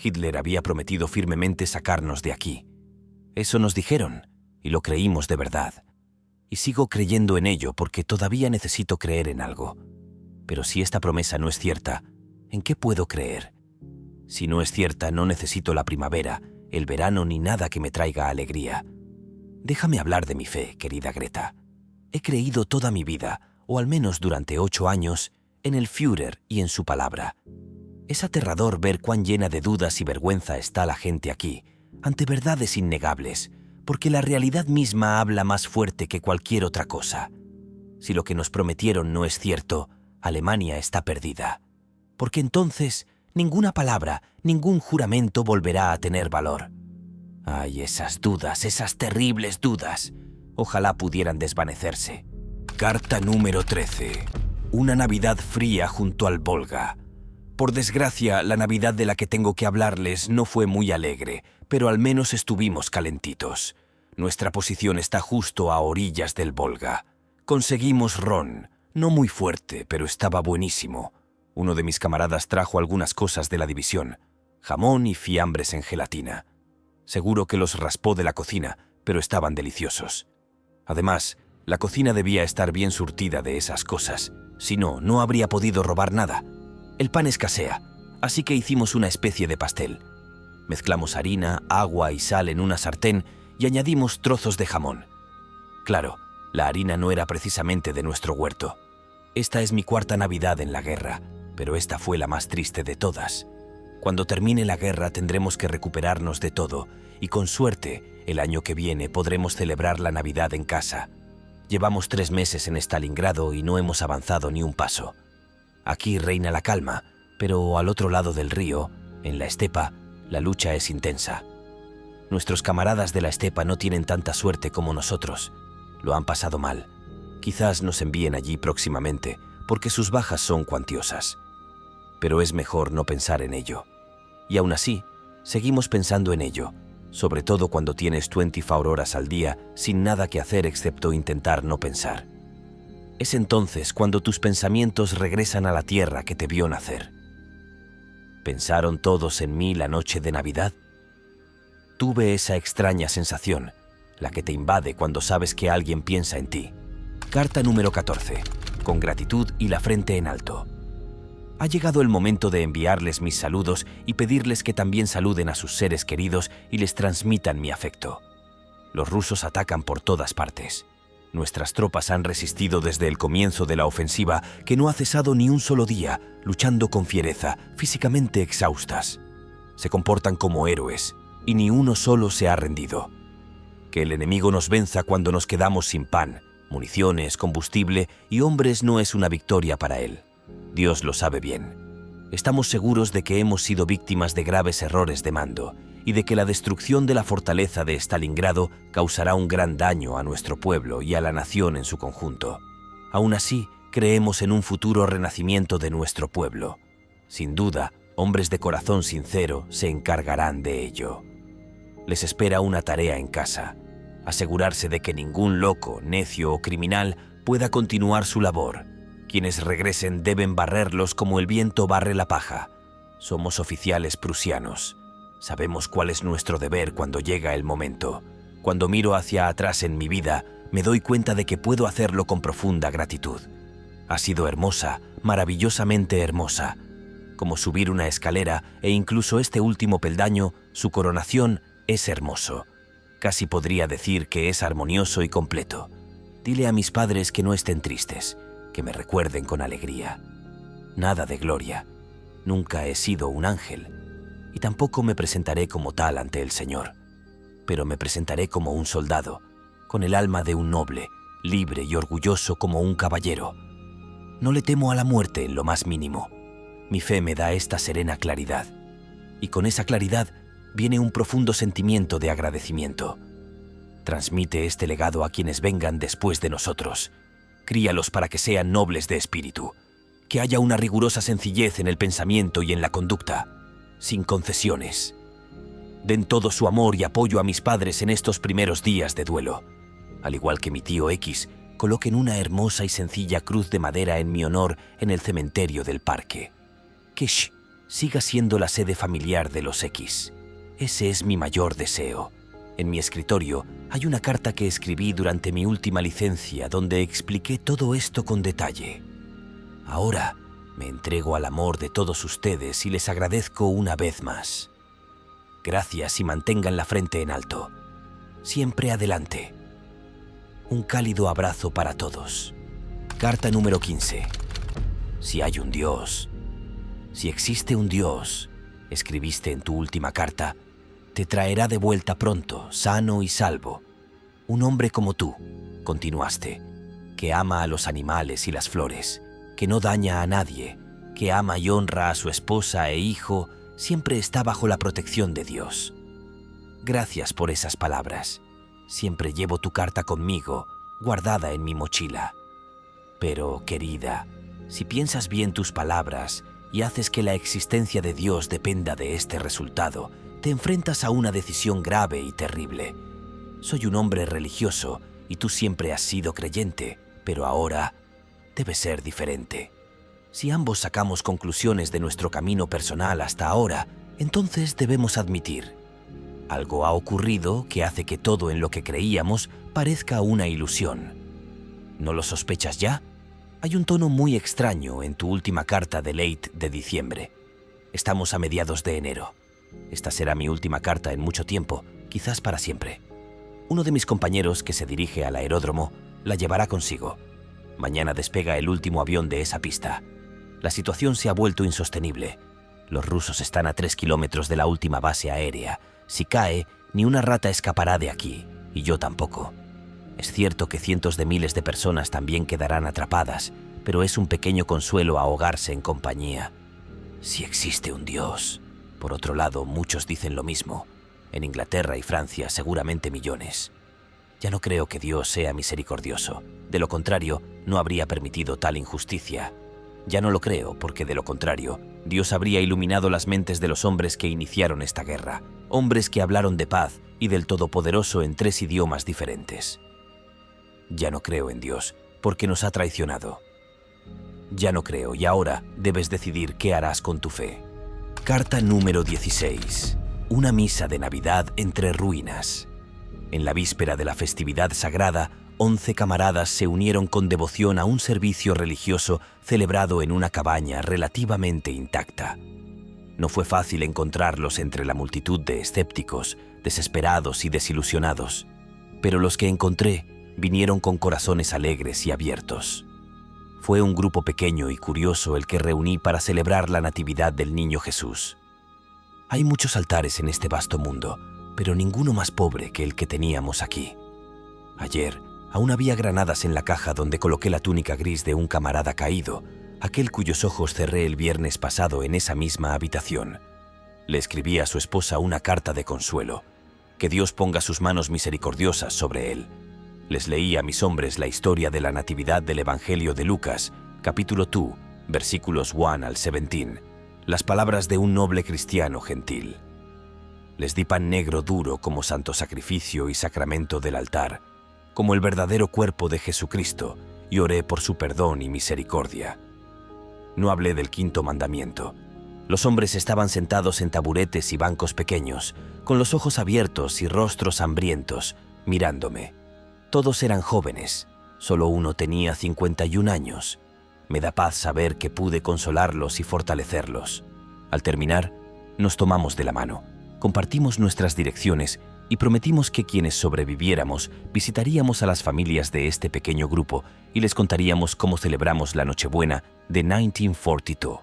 Hitler había prometido firmemente sacarnos de aquí. Eso nos dijeron, y lo creímos de verdad. Y sigo creyendo en ello porque todavía necesito creer en algo. Pero si esta promesa no es cierta, ¿en qué puedo creer? Si no es cierta, no necesito la primavera, el verano ni nada que me traiga alegría. Déjame hablar de mi fe, querida Greta. He creído toda mi vida, o al menos durante 8 años, en el Führer y en su palabra. Es aterrador ver cuán llena de dudas y vergüenza está la gente aquí, ante verdades innegables, porque la realidad misma habla más fuerte que cualquier otra cosa. Si lo que nos prometieron no es cierto, Alemania está perdida. Porque entonces ninguna palabra, ningún juramento volverá a tener valor. Ay, esas dudas, esas terribles dudas. Ojalá pudieran desvanecerse. Carta número 13. Una Navidad fría junto al Volga. Por desgracia, la Navidad de la que tengo que hablarles no fue muy alegre, pero al menos estuvimos calentitos. Nuestra posición está justo a orillas del Volga. Conseguimos ron, no muy fuerte, pero estaba buenísimo. Uno de mis camaradas trajo algunas cosas de la división, jamón y fiambres en gelatina. Seguro que los raspó de la cocina, pero estaban deliciosos. Además, la cocina debía estar bien surtida de esas cosas, si no, no habría podido robar nada. El pan escasea, así que hicimos una especie de pastel. Mezclamos harina, agua y sal en una sartén y añadimos trozos de jamón. Claro, la harina no era precisamente de nuestro huerto. Esta es mi 4ª Navidad en la guerra, pero esta fue la más triste de todas. Cuando termine la guerra tendremos que recuperarnos de todo y con suerte, el año que viene podremos celebrar la Navidad en casa. Llevamos 3 meses en Stalingrado y no hemos avanzado ni un paso. Aquí reina la calma, pero al otro lado del río, en la estepa, la lucha es intensa. Nuestros camaradas de la estepa no tienen tanta suerte como nosotros. Lo han pasado mal. Quizás nos envíen allí próximamente, porque sus bajas son cuantiosas. Pero es mejor no pensar en ello. Y aún así, seguimos pensando en ello, sobre todo cuando tienes 24 horas al día sin nada que hacer excepto intentar no pensar. Es entonces cuando tus pensamientos regresan a la tierra que te vio nacer. ¿Pensaron todos en mí la noche de Navidad? Tuve esa extraña sensación, la que te invade cuando sabes que alguien piensa en ti. Carta número 14. Con gratitud y la frente en alto. Ha llegado el momento de enviarles mis saludos y pedirles que también saluden a sus seres queridos y les transmitan mi afecto. Los rusos atacan por todas partes. Nuestras tropas han resistido desde el comienzo de la ofensiva, que no ha cesado ni un solo día, luchando con fiereza, físicamente exhaustas. Se comportan como héroes, y ni uno solo se ha rendido. Que el enemigo nos venza cuando nos quedamos sin pan, municiones, combustible y hombres no es una victoria para él. Dios lo sabe bien. Estamos seguros de que hemos sido víctimas de graves errores de mando y de que la destrucción de la fortaleza de Stalingrado causará un gran daño a nuestro pueblo y a la nación en su conjunto. Aún así, creemos en un futuro renacimiento de nuestro pueblo. Sin duda, hombres de corazón sincero se encargarán de ello. Les espera una tarea en casa: asegurarse de que ningún loco, necio o criminal pueda continuar su labor. Quienes regresen deben barrerlos como el viento barre la paja. Somos oficiales prusianos. Sabemos cuál es nuestro deber cuando llega el momento. Cuando miro hacia atrás en mi vida, me doy cuenta de que puedo hacerlo con profunda gratitud. Ha sido hermosa, maravillosamente hermosa. Como subir una escalera e incluso este último peldaño, su coronación es hermoso. Casi podría decir que es armonioso y completo. Dile a mis padres que no estén tristes, que me recuerden con alegría. nada de gloria. Nunca he sido un ángel, y tampoco me presentaré como tal ante el Señor, pero me presentaré como un soldado, con el alma de un noble, libre y orgulloso como un caballero. No le temo a la muerte en lo más mínimo. Mi fe me da esta serena claridad, y con esa claridad viene un profundo sentimiento de agradecimiento. Transmite este legado a quienes vengan después de nosotros. Críalos para que sean nobles de espíritu, que haya una rigurosa sencillez en el pensamiento y en la conducta, sin concesiones. Den todo su amor y apoyo a mis padres en estos primeros días de duelo. Al igual que mi tío X, coloquen una hermosa y sencilla cruz de madera en mi honor en el cementerio del parque. Que siga siendo la sede familiar de los X. Ese es mi mayor deseo. En mi escritorio hay una carta que escribí durante mi última licencia donde expliqué todo esto con detalle. Ahora me entrego al amor de todos ustedes y les agradezco una vez más. Gracias y mantengan la frente en alto. Siempre adelante. Un cálido abrazo para todos. Carta número 15. Si hay un Dios, si existe un Dios, escribiste en tu última carta, te traerá de vuelta pronto, sano y salvo. Un hombre como tú, continuaste, que ama a los animales y las flores, que no daña a nadie, que ama y honra a su esposa e hijo, siempre está bajo la protección de Dios. Gracias por esas palabras. Siempre llevo tu carta conmigo, guardada en mi mochila. Pero, querida, si piensas bien tus palabras y haces que la existencia de Dios dependa de este resultado, te enfrentas a una decisión grave y terrible. Soy un hombre religioso y tú siempre has sido creyente, pero ahora debe ser diferente. Si ambos sacamos conclusiones de nuestro camino personal hasta ahora, entonces debemos admitir: algo ha ocurrido que hace que todo en lo que creíamos parezca una ilusión. ¿No lo sospechas ya? Hay un tono muy extraño en tu última carta de late de diciembre. Estamos a mediados de enero. Esta será mi última carta en mucho tiempo, quizás para siempre. Uno de mis compañeros que se dirige al aeródromo la llevará consigo. Mañana despega el último avión de esa pista. La situación se ha vuelto insostenible. Los rusos están a 3 kilómetros de la última base aérea. Si cae, ni una rata escapará de aquí, y yo tampoco. Es cierto que cientos de miles de personas también quedarán atrapadas, pero es un pequeño consuelo ahogarse en compañía. Si existe un Dios. Por otro lado, muchos dicen lo mismo. En Inglaterra y Francia seguramente millones. Ya no creo que Dios sea misericordioso. De lo contrario, no habría permitido tal injusticia. Ya no lo creo porque, de lo contrario, Dios habría iluminado las mentes de los hombres que iniciaron esta guerra. Hombres que hablaron de paz y del Todopoderoso en 3 idiomas diferentes. Ya no creo en Dios porque nos ha traicionado. Ya no creo y ahora debes decidir qué harás con tu fe. Carta número 16. Una misa de Navidad entre ruinas. En la víspera de la festividad sagrada, 11 camaradas se unieron con devoción a un servicio religioso celebrado en una cabaña relativamente intacta. No fue fácil encontrarlos entre la multitud de escépticos, desesperados y desilusionados, pero los que encontré vinieron con corazones alegres y abiertos. Fue un grupo pequeño y curioso el que reuní para celebrar la Natividad del Niño Jesús. Hay muchos altares en este vasto mundo, pero ninguno más pobre que el que teníamos aquí. Ayer, aún había granadas en la caja donde coloqué la túnica gris de un camarada caído, aquel cuyos ojos cerré el viernes pasado en esa misma habitación. Le escribí a su esposa una carta de consuelo. Que Dios ponga sus manos misericordiosas sobre él. Les leí a mis hombres la historia de la Natividad del Evangelio de Lucas, capítulo 2, versículos 1 al 17, las palabras de un noble cristiano gentil. Les di pan negro duro como santo sacrificio y sacramento del altar, como el verdadero cuerpo de Jesucristo, y oré por su perdón y misericordia. No hablé del 5.º mandamiento. Los hombres estaban sentados en taburetes y bancos pequeños, con los ojos abiertos y rostros hambrientos, mirándome. Todos eran jóvenes, solo uno tenía 51 años. Me da paz saber que pude consolarlos y fortalecerlos. Al terminar, nos tomamos de la mano, compartimos nuestras direcciones y prometimos que quienes sobreviviéramos visitaríamos a las familias de este pequeño grupo y les contaríamos cómo celebramos la Nochebuena de 1942.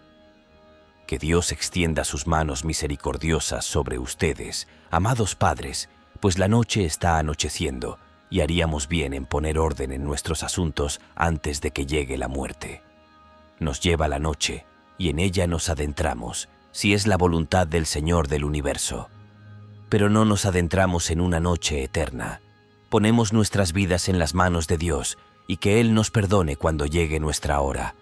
Que Dios extienda sus manos misericordiosas sobre ustedes, amados padres, pues la noche está anocheciendo y haríamos bien en poner orden en nuestros asuntos antes de que llegue la muerte. Nos lleva la noche y en ella nos adentramos, si es la voluntad del Señor del universo. Pero no nos adentramos en una noche eterna. Ponemos nuestras vidas en las manos de Dios y que Él nos perdone cuando llegue nuestra hora.